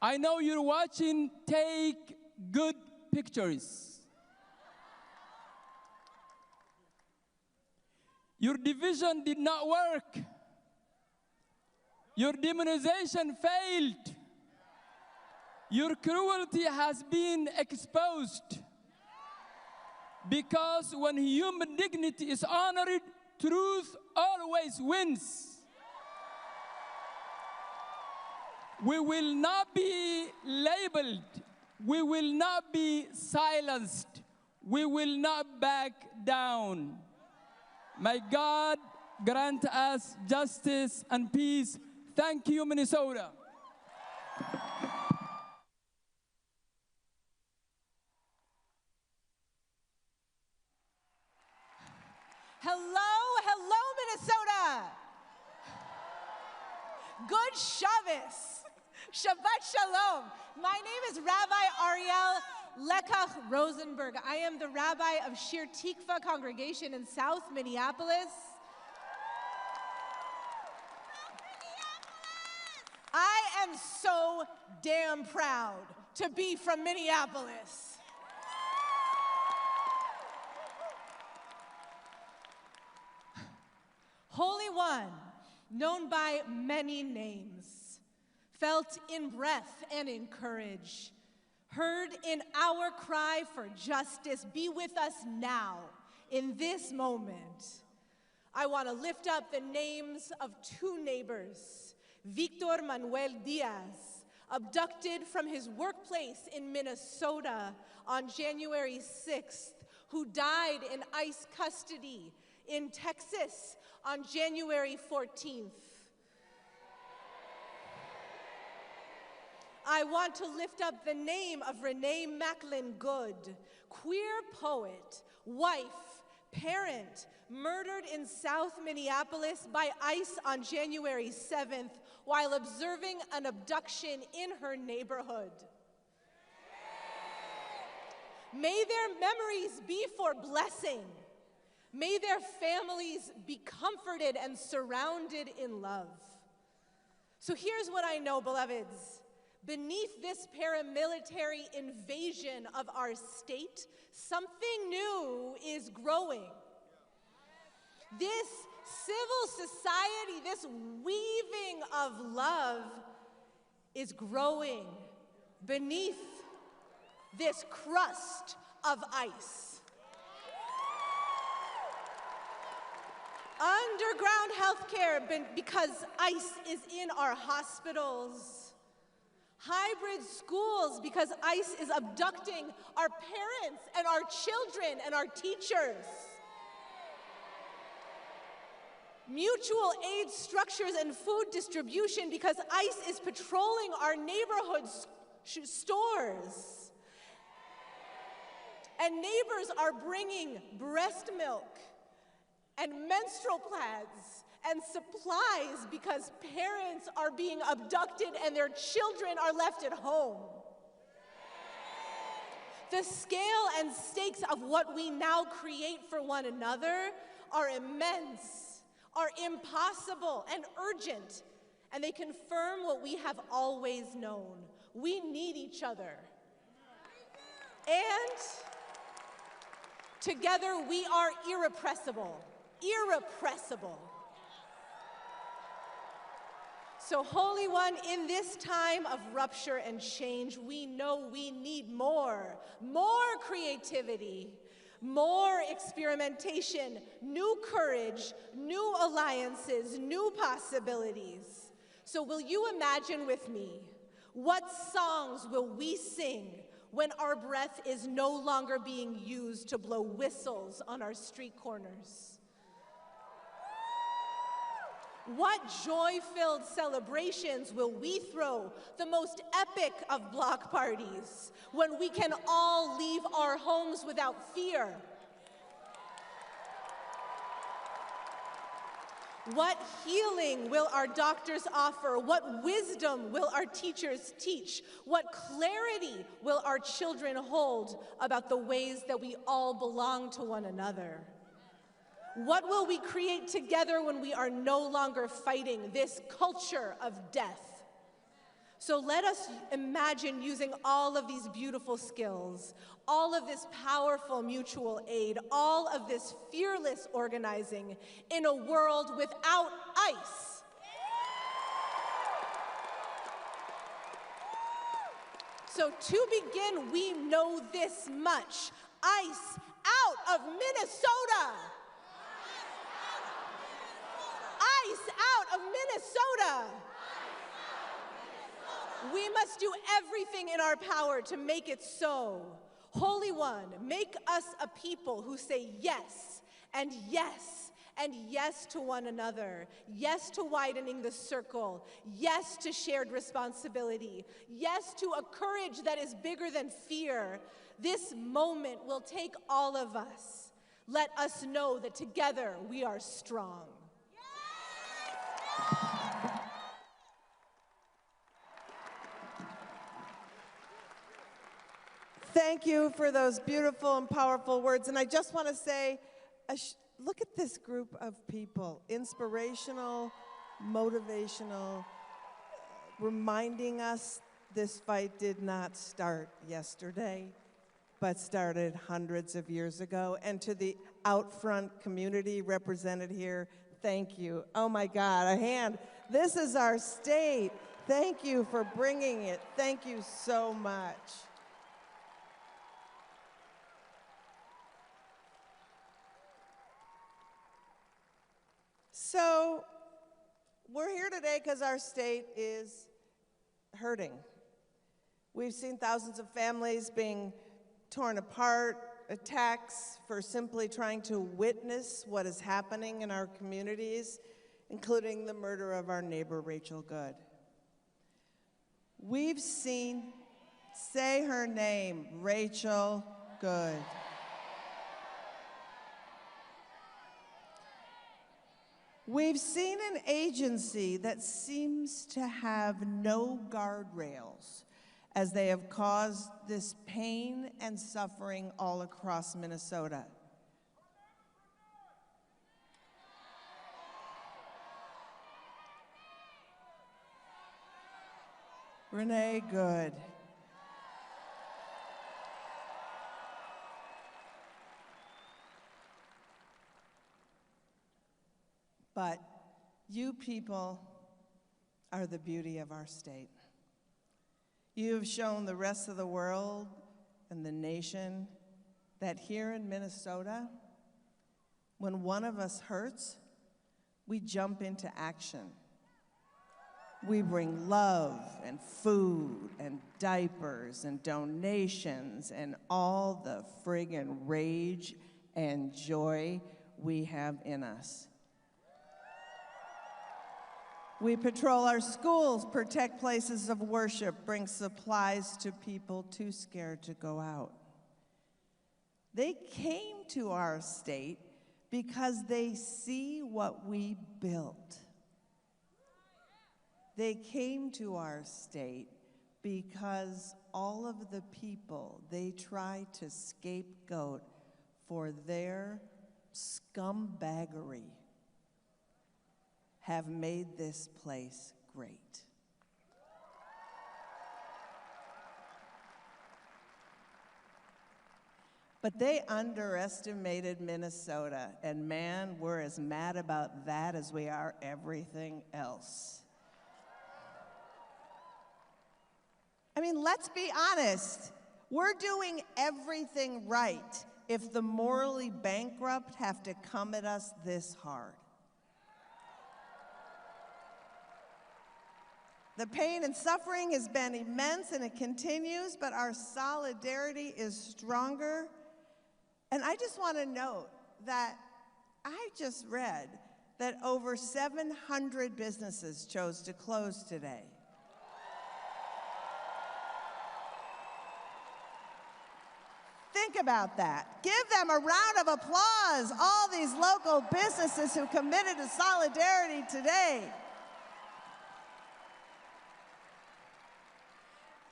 I know you're watching, take good pictures. Your division did not work. Your demonization failed. Your cruelty has been exposed. Because when human dignity is honored, truth always wins. We will not be labeled. We will not be silenced. We will not back down. May God grant us justice and peace. Thank you, Minnesota. Hello, Minnesota. Good Shabbos. Shabbat Shalom. My name is Rabbi Ariel Lekach Rosenberg. I am the rabbi of Shir Tikva congregation in South Minneapolis. I am so damn proud to be from Minneapolis. Holy One, known by many names, felt in breath and in courage, heard in our cry for justice, be with us now, in this moment. I want to lift up the names of two neighbors, Victor Manuel Diaz, abducted from his workplace in Minnesota on January 6th, who died in ICE custody in Texas on January 14th. I want to lift up the name of Renee Macklin Good, queer poet, wife, parent, murdered in South Minneapolis by ICE on January 7th while observing an abduction in her neighborhood. May their memories be for blessing. May their families be comforted and surrounded in love. So here's what I know, beloveds. Beneath this paramilitary invasion of our state, something new is growing. This civil society, this weaving of love is growing beneath this crust of ice. Underground healthcare, because ICE is in our hospitals. Hybrid schools, because ICE is abducting our parents and our children and our teachers. Mutual aid structures and food distribution, because ICE is patrolling our neighborhood stores. And neighbors are bringing breast milk and menstrual pads and supplies because parents are being abducted and their children are left at home. The scale and stakes of what we now create for one another are immense, are impossible and urgent, and they confirm what we have always known. We need each other. And together we are irrepressible. Irrepressible. So, Holy One, in this time of rupture and change, we know we need more creativity, more experimentation, new courage, new alliances, new possibilities. So will you imagine with me, what songs will we sing when our breath is no longer being used to blow whistles on our street corners? What joy-filled celebrations will we throw, the most epic of block parties, when we can all leave our homes without fear? What healing will our doctors offer? What wisdom will our teachers teach? What clarity will our children hold about the ways that we all belong to one another? What will we create together when we are no longer fighting this culture of death? So let us imagine using all of these beautiful skills, all of this powerful mutual aid, all of this fearless organizing in a world without ICE. So to begin, we know this much: ICE out of Minnesota! ICE out of Minnesota! We must do everything in our power to make it so. Holy One, make us a people who say yes, and yes, and yes to one another. Yes to widening the circle. Yes to shared responsibility. Yes to a courage that is bigger than fear. This moment will take all of us. Let us know that together we are strong. Thank you for those beautiful and powerful words. And I just want to say, look at this group of people, inspirational, motivational, reminding us this fight did not start yesterday, but started hundreds of years ago. And to the out front community represented here, thank you. Oh my God, a hand. This is our state. Thank you for bringing it. Thank you so much. So we're here today because our state is hurting. We've seen thousands of families being torn apart, attacks for simply trying to witness what is happening in our communities, including the murder of our neighbor, Rachel Good. We've seen, say her name, Rachel Good. We've seen an agency that seems to have no guardrails as they have caused this pain and suffering all across Minnesota. Renee Good. But you people are the beauty of our state. You have shown the rest of the world and the nation that here in Minnesota, when one of us hurts, we jump into action. We bring love and food and diapers and donations and all the friggin' rage and joy we have in us. We patrol our schools, protect places of worship, bring supplies to people too scared to go out. They came to our state because they see what we built. They came to our state because all of the people they try to scapegoat for their scumbaggery have made this place great. But they underestimated Minnesota, and man, we're as mad about that as we are everything else. I mean, let's be honest. We're doing everything right if the morally bankrupt have to come at us this hard. The pain and suffering has been immense and it continues, but our solidarity is stronger. And I just want to note that I just read that over 700 businesses chose to close today. Think about that. Give them a round of applause, all these local businesses who committed to solidarity today.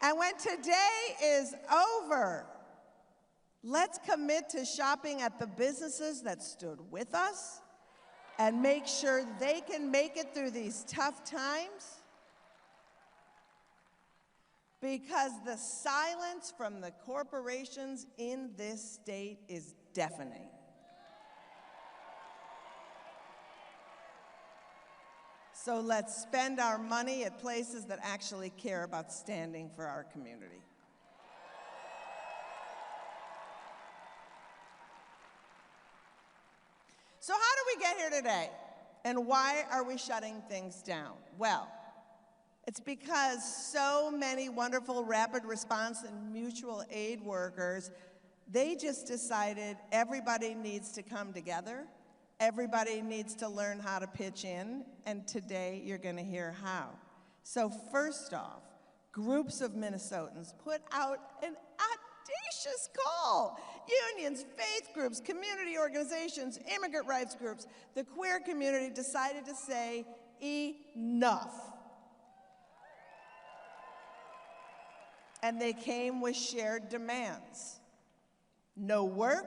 And when today is over, let's commit to shopping at the businesses that stood with us and make sure they can make it through these tough times. Because the silence from the corporations in this state is deafening. So let's spend our money at places that actually care about standing for our community. So how do we get here today? And why are we shutting things down? Well, it's because so many wonderful rapid response and mutual aid workers, they just decided everybody needs to come together. Everybody needs to learn how to pitch in, and today you're going to hear how. So first off, groups of Minnesotans put out an audacious call. Unions, faith groups, community organizations, immigrant rights groups, the queer community decided to say enough. And they came with shared demands. No work,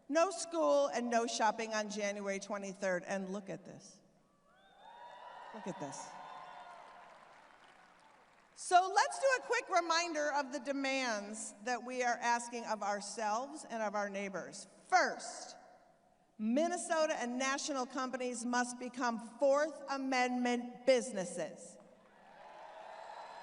no school, and no shopping on January 23rd. And look at this. Look at this. So let's do a quick reminder of the demands that we are asking of ourselves and of our neighbors. First, Minnesota and national companies must become Fourth Amendment businesses.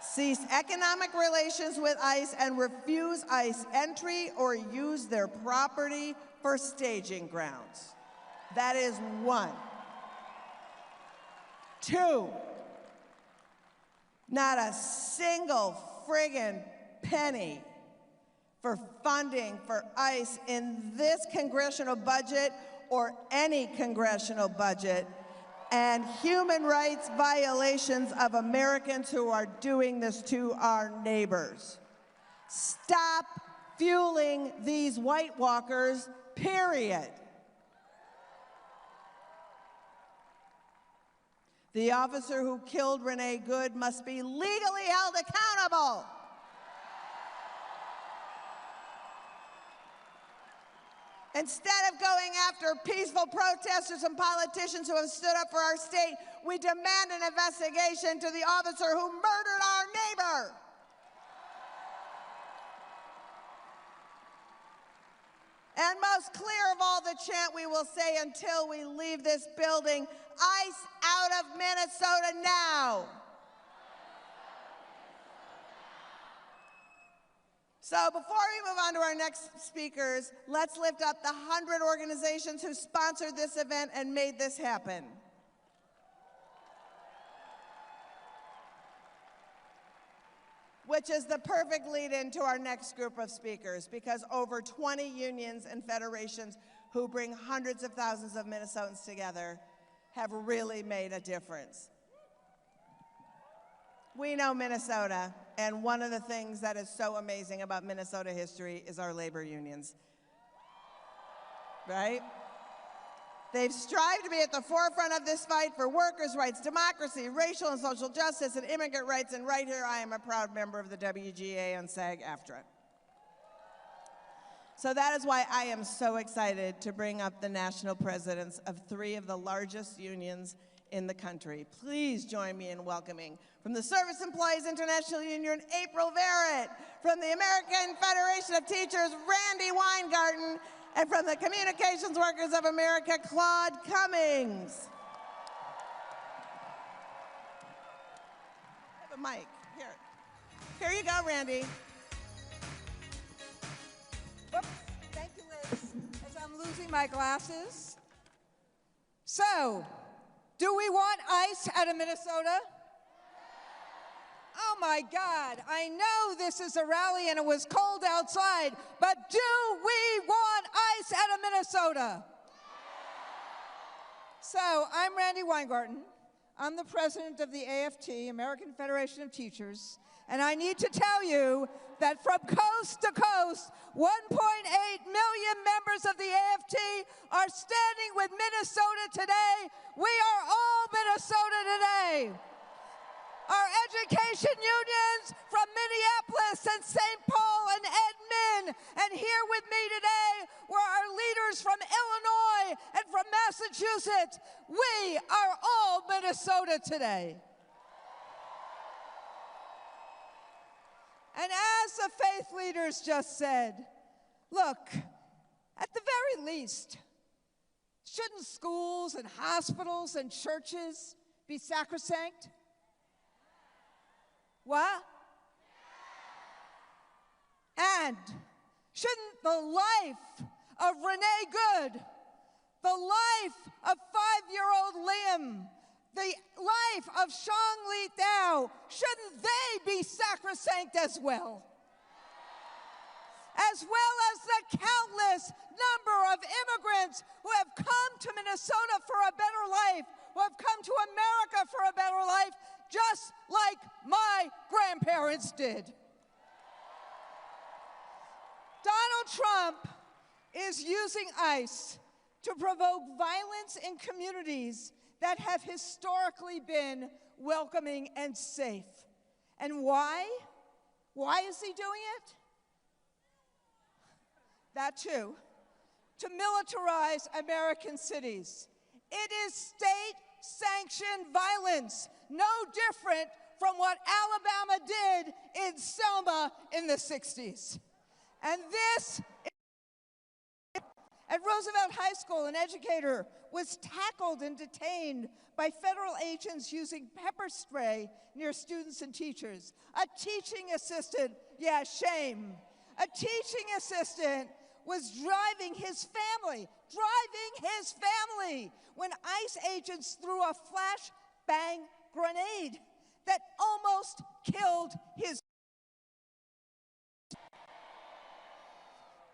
Cease economic relations with ICE and refuse ICE entry or use their property for staging grounds. That is one. Two, not a single friggin' penny for funding for ICE in this congressional budget or any congressional budget, and human rights violations of Americans who are doing this to our neighbors. Stop fueling these White Walkers, period. The officer who killed Renee Good must be legally held accountable. Instead of going after peaceful protesters and politicians who have stood up for our state, we demand an investigation to the officer who murdered our neighbor. And most clear of all the chant we will say until we leave this building, ICE out of Minnesota now. So before we move on to our next speakers, let's lift up the 100 organizations who sponsored this event and made this happen. Which is the perfect lead-in to our next group of speakers, because over 20 unions and federations who bring hundreds of thousands of Minnesotans together have really made a difference. We know Minnesota, and one of the things that is so amazing about Minnesota history is our labor unions, right? They've strived to be at the forefront of this fight for workers' rights, democracy, racial and social justice, and immigrant rights, and right here I am a proud member of the WGA and SAG-AFTRA. So that is why I am so excited to bring up the national presidents of 3 of the largest unions in the country. Please join me in welcoming, from the Service Employees International Union, April Verrett, from the American Federation of Teachers, Randy Weingarten, and from the Communications Workers of America, Claude Cummings. I have a mic. Here you go, Randy. Whoops. Thank you, Liz. As I'm losing my glasses. So, do we want ICE out of Minnesota? Oh my God, I know this is a rally and it was cold outside, but do we want ICE out of Minnesota? So I'm Randy Weingarten. I'm the president of the AFT, American Federation of Teachers, and I need to tell you that from coast to coast, 1.8 million members of the AFT are standing with Minnesota today. We are all Minnesota today. Our education unions from Minneapolis and St. Paul and Edmond, and here with me today were our leaders from Illinois and from Massachusetts. We are all Minnesota today. And as the faith leaders just said, look, at the very least, shouldn't schools and hospitals and churches be sacrosanct? What? And shouldn't the life of Renee Good, the life of 5-year-old Liam, the life of Shang Li Dao, shouldn't they be sacrosanct as well? As well as the countless number of immigrants who have come to Minnesota for a better life, who have come to America for a better life, just like my grandparents did. Donald Trump is using ICE to provoke violence in communities that have historically been welcoming and safe. And why? Why is he doing it? That too, to militarize American cities. It is state-sanctioned violence, no different from what Alabama did in Selma in the 60s. And this, at Roosevelt High School, an educator was tackled and detained by federal agents using pepper spray near students and teachers. A teaching assistant, yeah, shame. A teaching assistant was driving his family when ICE agents threw a flashbang grenade that almost killed his.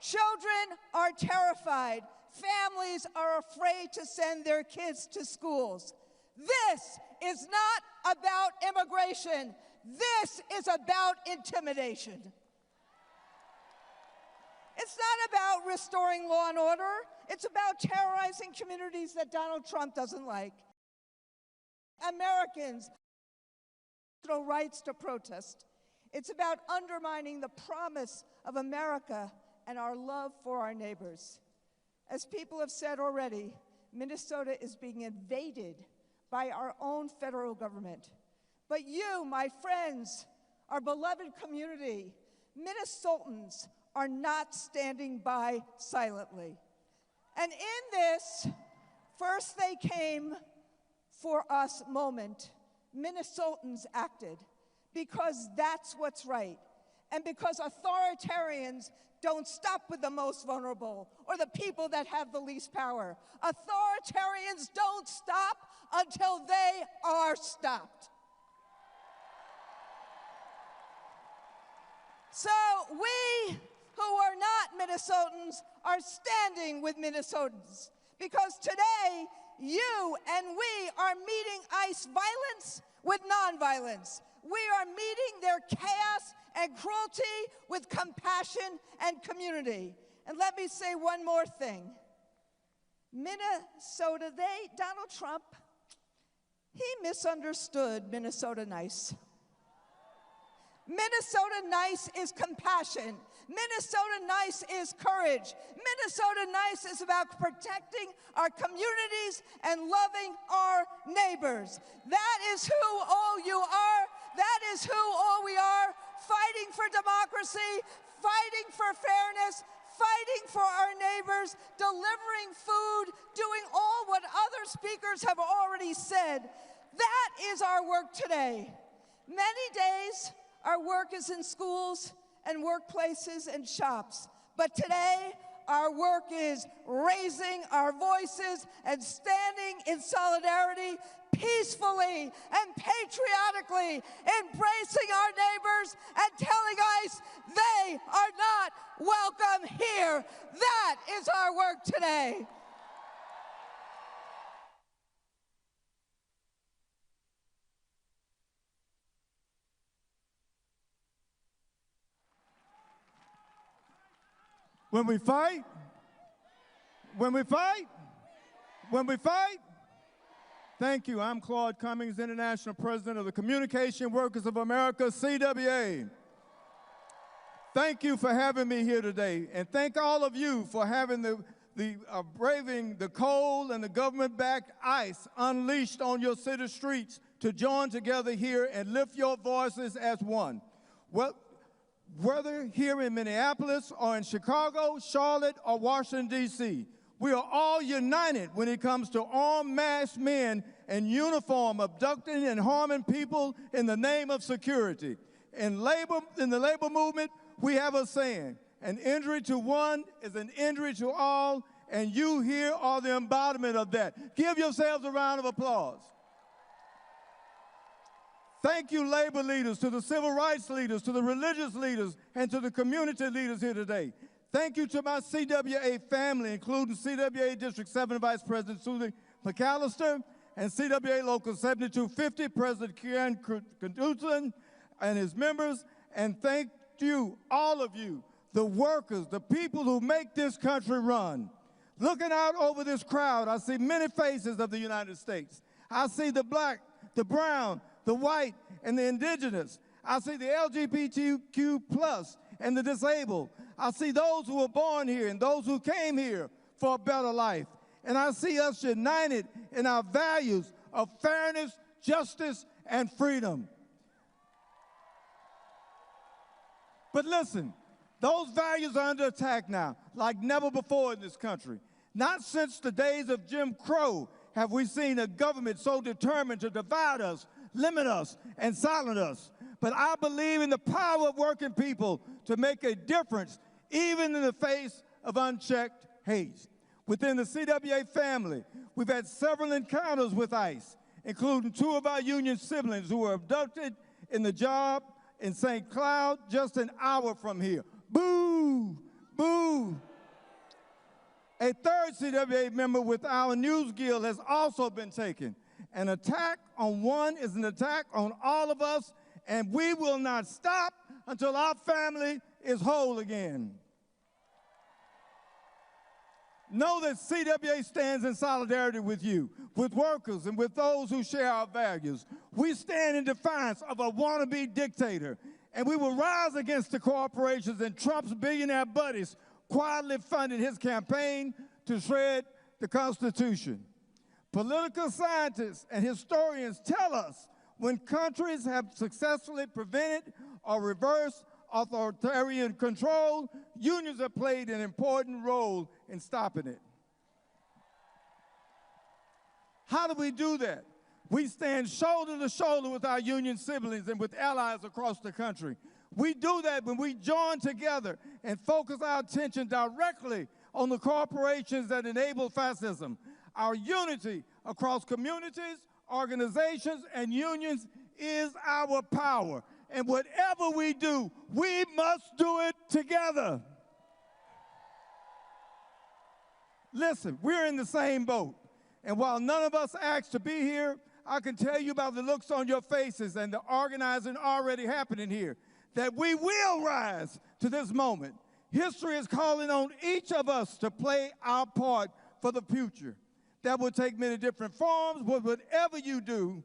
Children are terrified. Families are afraid to send their kids to schools. This is not about immigration. This is about intimidation. It's not about restoring law and order. It's about terrorizing communities that Donald Trump doesn't like. Americans have no rights to protest. It's about undermining the promise of America and our love for our neighbors. As people have said already, Minnesota is being invaded by our own federal government. But you, my friends, our beloved community, Minnesotans, are not standing by silently. And in this, first they came for us moment, Minnesotans acted because that's what's right. And because authoritarians don't stop with the most vulnerable or the people that have the least power. Authoritarians don't stop until they are stopped. So we who are not Minnesotans are standing with Minnesotans because today you and we are meeting ICE violence with nonviolence. We are meeting their chaos and cruelty with compassion and community. And let me say one more thing. Minnesota, Donald Trump, he misunderstood Minnesota nice. Minnesota nice is compassion. Minnesota nice is courage. Minnesota nice is about protecting our communities and loving our neighbors. That is who all you are. That is who all we are. Fighting for democracy, fighting for fairness, fighting for our neighbors, delivering food, doing all what other speakers have already said. That is our work today. Many days, our work is in schools and workplaces and shops. But today, our work is raising our voices and standing in solidarity peacefully and patriotically embracing our neighbors and telling ICE they are not welcome here. That is our work today. When we fight, when we fight, when we fight. Thank you. I'm Claude Cummings, International President of the Communication Workers of America, CWA. Thank you for having me here today, and thank all of you for having braving the cold and the government-backed ICE unleashed on your city streets to join together here and lift your voices as one. Well, whether here in Minneapolis or in Chicago, Charlotte, or Washington, D.C., we are all united when it comes to armed masked men in uniform abducting and harming people in the name of security. In the labor movement, we have a saying, an injury to one is an injury to all, and you here are the embodiment of that. Give yourselves a round of applause. Thank you, labor leaders, to the civil rights leaders, to the religious leaders, and to the community leaders here today. Thank you to my CWA family, including CWA District 7 Vice President Susan McAllister and CWA Local 7250 President Kieran Knudsen and his members. And thank you, all of you, the workers, the people who make this country run. Looking out over this crowd, I see many faces of the United States. I see the black, the brown, the white, and the indigenous. I see the LGBTQ+ and the disabled. I see those who were born here and those who came here for a better life. And I see us united in our values of fairness, justice, and freedom. But listen, those values are under attack now, like never before in this country. Not since the days of Jim Crow have we seen a government so determined to divide us, limit us, and silence us. But I believe in the power of working people to make a difference, even in the face of unchecked hate. Within the CWA family, we've had several encounters with ICE, including 2 of our union siblings who were abducted in the job in St. Cloud just an hour from here. Boo! Boo! A 3rd CWA member with our News Guild has also been taken. An attack on one is an attack on all of us, and we will not stop until our family is whole again. Know that CWA stands in solidarity with you, with workers, and with those who share our values. We stand in defiance of a wannabe dictator, and we will rise against the corporations and Trump's billionaire buddies quietly funding his campaign to shred the Constitution. Political scientists and historians tell us when countries have successfully prevented or reversed authoritarian control, unions have played an important role in stopping it. How do we do that? We stand shoulder to shoulder with our union siblings and with allies across the country. We do that when we join together and focus our attention directly on the corporations that enable fascism. Our unity across communities, organizations, and unions is our power. And whatever we do, we must do it together. Listen, we're in the same boat. And while none of us asked to be here, I can tell you about the looks on your faces and the organizing already happening here, that we will rise to this moment. History is calling on each of us to play our part for the future. That will take many different forms, but whatever you do,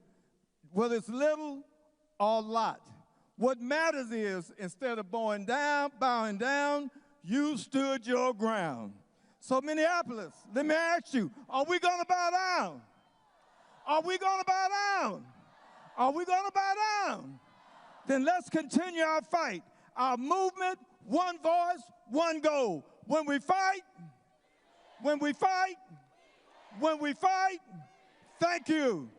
whether it's little or a lot, what matters is, instead of bowing down, you stood your ground. So Minneapolis, let me ask you, are we gonna bow down? Are we gonna bow down? Are we gonna bow down? Then let's continue our fight. Our movement, one voice, one goal. When we fight, when we fight, when we fight, thank you.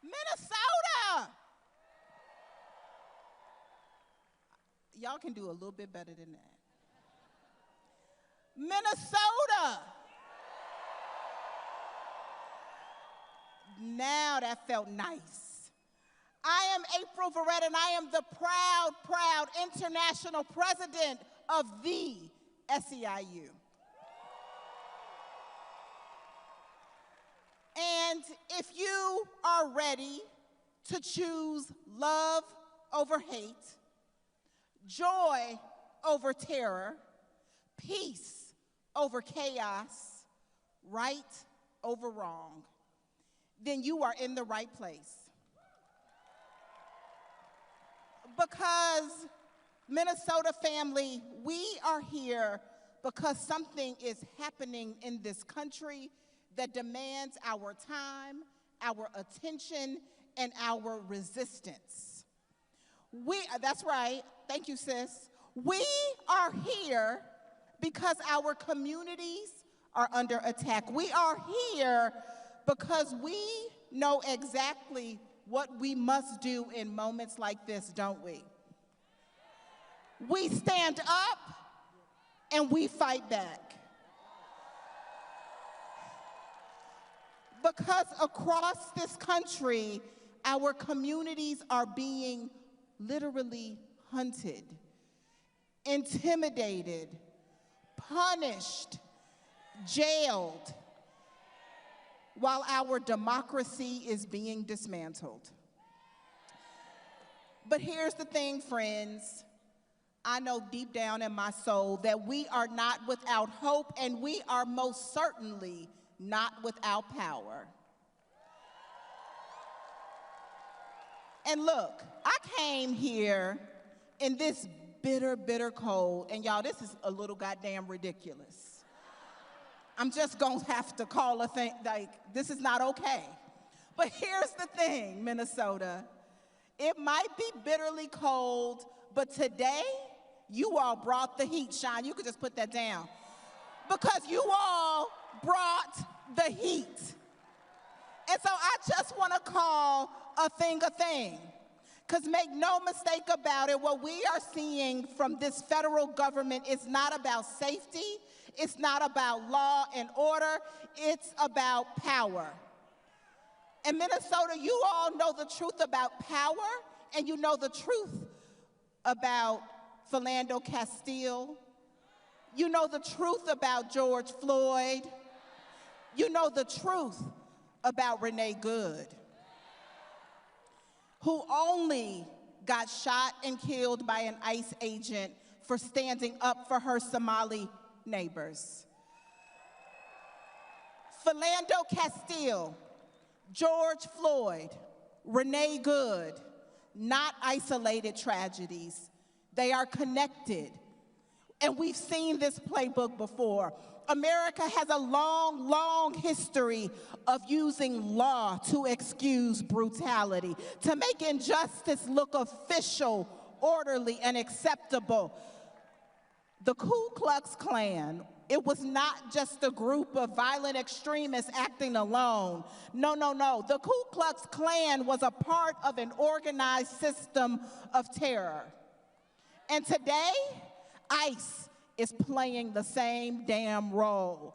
Minnesota! Y'all can do a little bit better than that. Minnesota! that felt nice. I am April Verrett, and I am the proud international president of the SEIU. And if you are ready to choose love over hate, joy over terror, peace over chaos, right over wrong, then you are in the right place. Because, Minnesota family, we are here because something is happening in this country that demands our time, our attention, and our resistance. That's right, thank you, sis. We are here because our communities are under attack. We are here because we know exactly what we must do in moments like this, don't we? We stand up and we fight back. Because across this country, our communities are being literally hunted, intimidated, punished, jailed, while our democracy is being dismantled. But here's the thing, friends. I know deep down in my soul that we are not without hope, and we are most certainly not without power. And look, I came here in this bitter, bitter cold, and y'all, this is a little goddamn ridiculous. I'm just gonna have to call a thing, like, this is not okay. But here's the thing, Minnesota. It might be bitterly cold, but today, you all brought the heat, Sean. You could just put that down. Because you all brought the heat. And so I just want to call a thing a thing. Because make no mistake about it, what we are seeing from this federal government is not about safety. It's not about law and order. It's about power. In Minnesota, you all know the truth about power, and you know the truth about Philando Castile. You know the truth about George Floyd. You know the truth about Renee Good, who only got shot and killed by an ICE agent for standing up for her Somali neighbors. Philando Castile, George Floyd, Renee Good, not isolated tragedies. They are connected. And we've seen this playbook before. America has a long, long history of using law to excuse brutality, to make injustice look official, orderly, and acceptable. The Ku Klux Klan, it was not just a group of violent extremists acting alone. No, no, no. The Ku Klux Klan was a part of an organized system of terror. And today, ICE is playing the same damn role.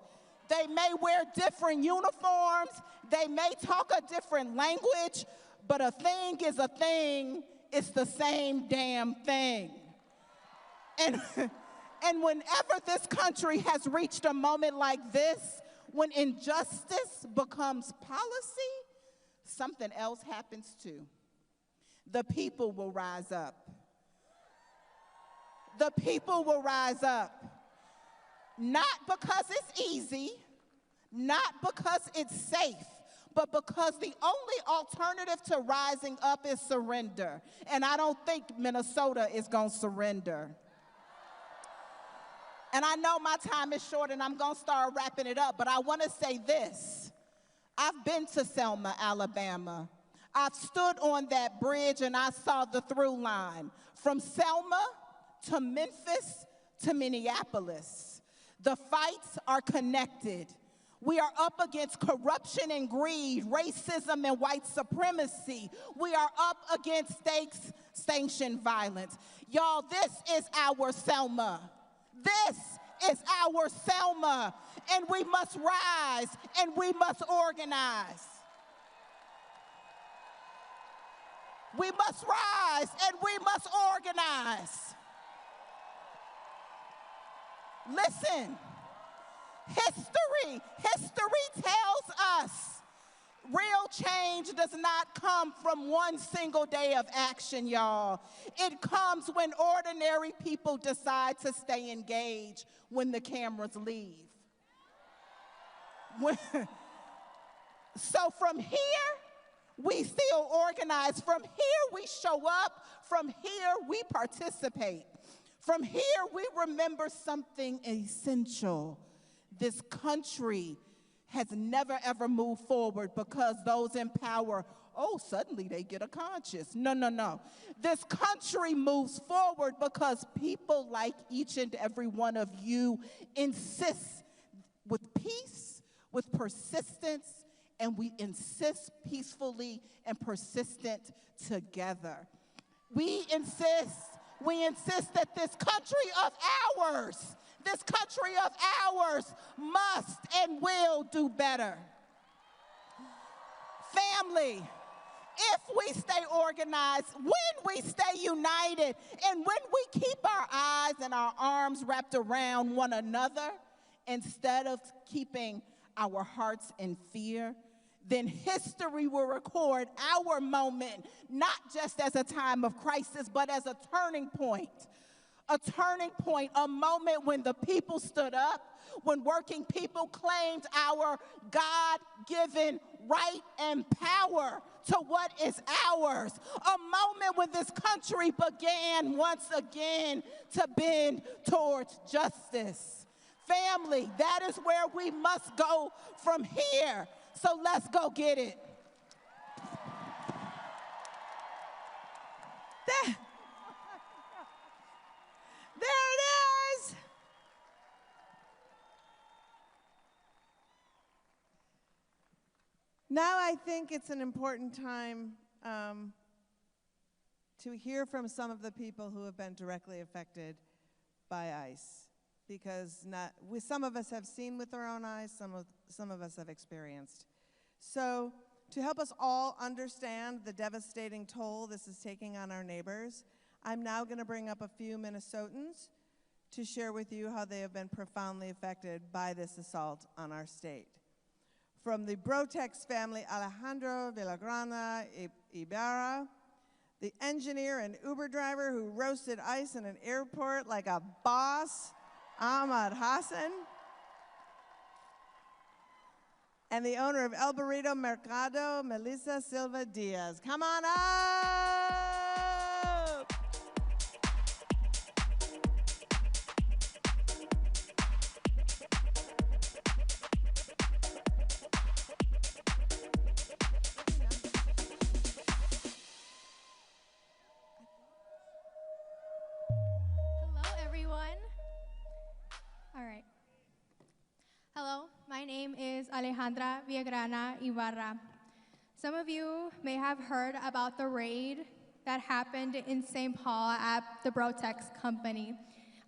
They may wear different uniforms, they may talk a different language, but a thing is a thing, it's the same damn thing. And whenever this country has reached a moment like this, when injustice becomes policy, something else happens too. The people will rise up. The people will rise up. Not because it's easy, not because it's safe, but because the only alternative to rising up is surrender. And I don't think Minnesota is going to surrender. And I know my time is short and I'm going to start wrapping it up, but I want to say this. I've been to Selma, Alabama. I've stood on that bridge and I saw the through line from Selma to Memphis to Minneapolis. The fights are connected. We are up against corruption and greed, racism and white supremacy. We are up against state-sanctioned violence. Y'all, this is our Selma. This is our Selma, and we must rise and we must organize. We must rise and we must organize. Listen, history tells us real change does not come from one single day of action, y'all. It comes when ordinary people decide to stay engaged when the cameras leave. So from here, we still organize. From here, we show up. From here, we participate. From here, we remember something essential. This country has never, ever moved forward because those in power, suddenly they get a conscience. No. This country moves forward because people like each and every one of you insist with peace, with persistence, and we insist peacefully and persistent together. We insist that this country of ours must and will do better. Family, if we stay organized, when we stay united, and when we keep our eyes and our arms wrapped around one another, instead of keeping our hearts in fear, then history will record our moment, not just as a time of crisis, but as a turning point. A turning point, a moment when the people stood up, when working people claimed our God-given right and power to what is ours. A moment when this country began once again to bend towards justice. Family, that is where we must go from here. So let's go get it. There it is. Now I think it's an important time to hear from some of the people who have been directly affected by ICE, because some of us have seen with our own eyes, some of us have experienced. So to help us all understand the devastating toll this is taking on our neighbors, I'm now going to bring up a few Minnesotans to share with you how they have been profoundly affected by this assault on our state. From the Brotex family, Alejandro Villagrana Ibarra, the engineer and Uber driver who roasted ICE in an airport like a boss, Ahmad Hassan, and the owner of El Burrito Mercado, Melissa Silva Diaz. Come on up! Hello, my name is Alejandra Villagrana Ibarra. Some of you may have heard about the raid that happened in St. Paul at the Brotex company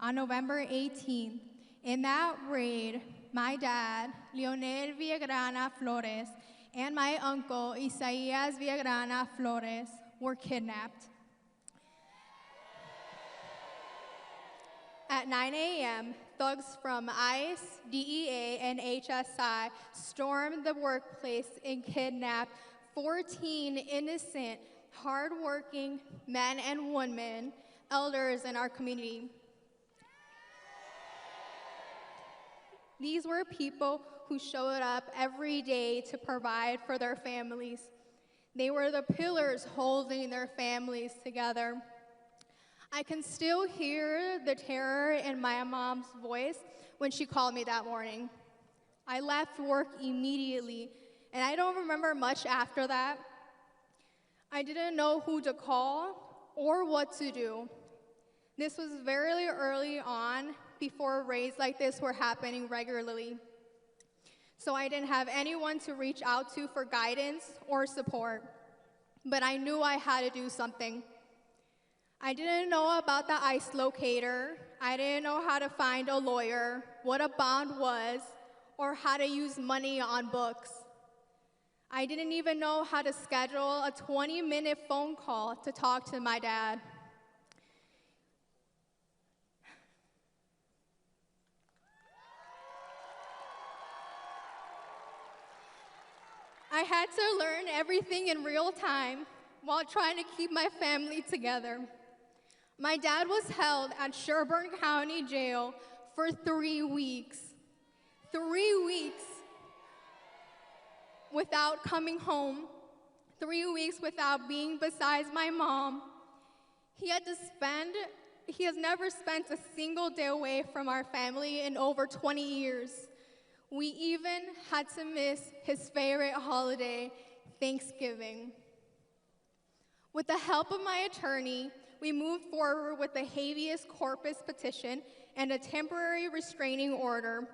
on November 18th. In that raid, my dad, Leonel Villagrana Flores, and my uncle, Isaías Villagrana Flores, were kidnapped. At 9 a.m., thugs from ICE, DEA, and HSI stormed the workplace and kidnapped 14 innocent, hardworking men and women, elders in our community. These were people who showed up every day to provide for their families. They were the pillars holding their families together. I can still hear the terror in my mom's voice when she called me that morning. I left work immediately, and I don't remember much after that. I didn't know who to call or what to do. This was very early on, before raids like this were happening regularly. So I didn't have anyone to reach out to for guidance or support, but I knew I had to do something. I didn't know about the ICE locator. I didn't know how to find a lawyer, what a bond was, or how to use money on books. I didn't even know how to schedule a 20-minute phone call to talk to my dad. I had to learn everything in real time while trying to keep my family together. My dad was held at Sherburne County Jail for 3 weeks. 3 weeks without coming home. 3 weeks without being beside my mom. He has never spent a single day away from our family in over 20 years. We even had to miss his favorite holiday, Thanksgiving. With the help of my attorney, we moved forward with a habeas corpus petition and a temporary restraining order.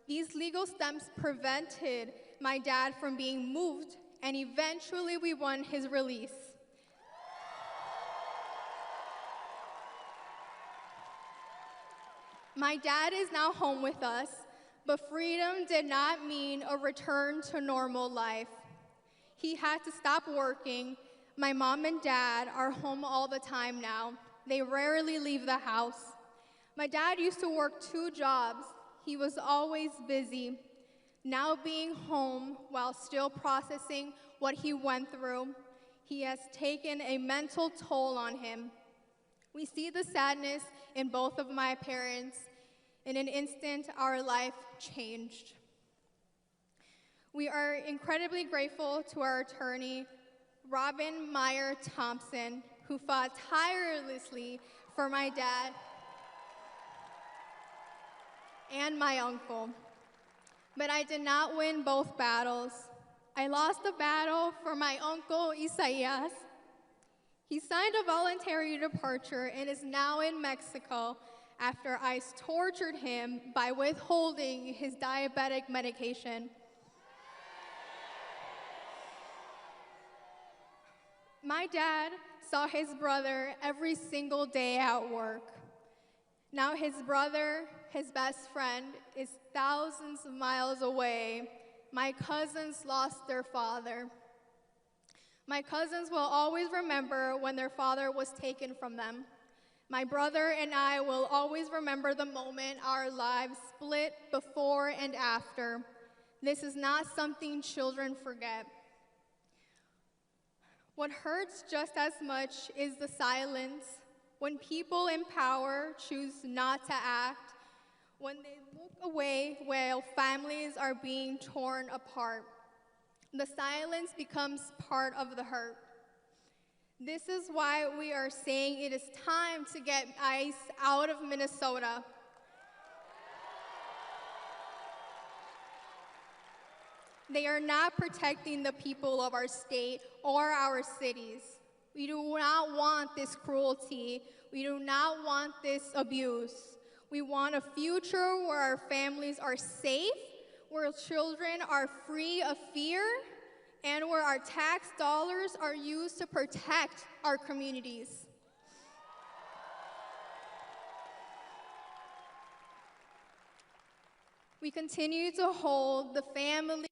These legal steps prevented my dad from being moved, and eventually we won his release. My dad is now home with us, but freedom did not mean a return to normal life. He had to stop working. My mom and dad are home all the time now. They rarely leave the house. My dad used to work 2 jobs. He was always busy. Now being home while still processing what he went through, he has taken a mental toll on him. We see the sadness in both of my parents. In an instant, our life changed. We are incredibly grateful to our attorney, Robin Meyer Thompson, who fought tirelessly for my dad and my uncle. But I did not win both battles. I lost the battle for my uncle, Isaias. He signed a voluntary departure and is now in Mexico after ICE tortured him by withholding his diabetic medication. My dad saw his brother every single day at work. Now his brother, his best friend, is thousands of miles away. My cousins lost their father. My cousins will always remember when their father was taken from them. My brother and I will always remember the moment our lives split before and after. This is not something children forget. What hurts just as much is the silence, when people in power choose not to act, when they look away while families are being torn apart. The silence becomes part of the hurt. This is why we are saying it is time to get ICE out of Minnesota. They are not protecting the people of our state or our cities. We do not want this cruelty. We do not want this abuse. We want a future where our families are safe, where children are free of fear, and where our tax dollars are used to protect our communities. We continue to hold the family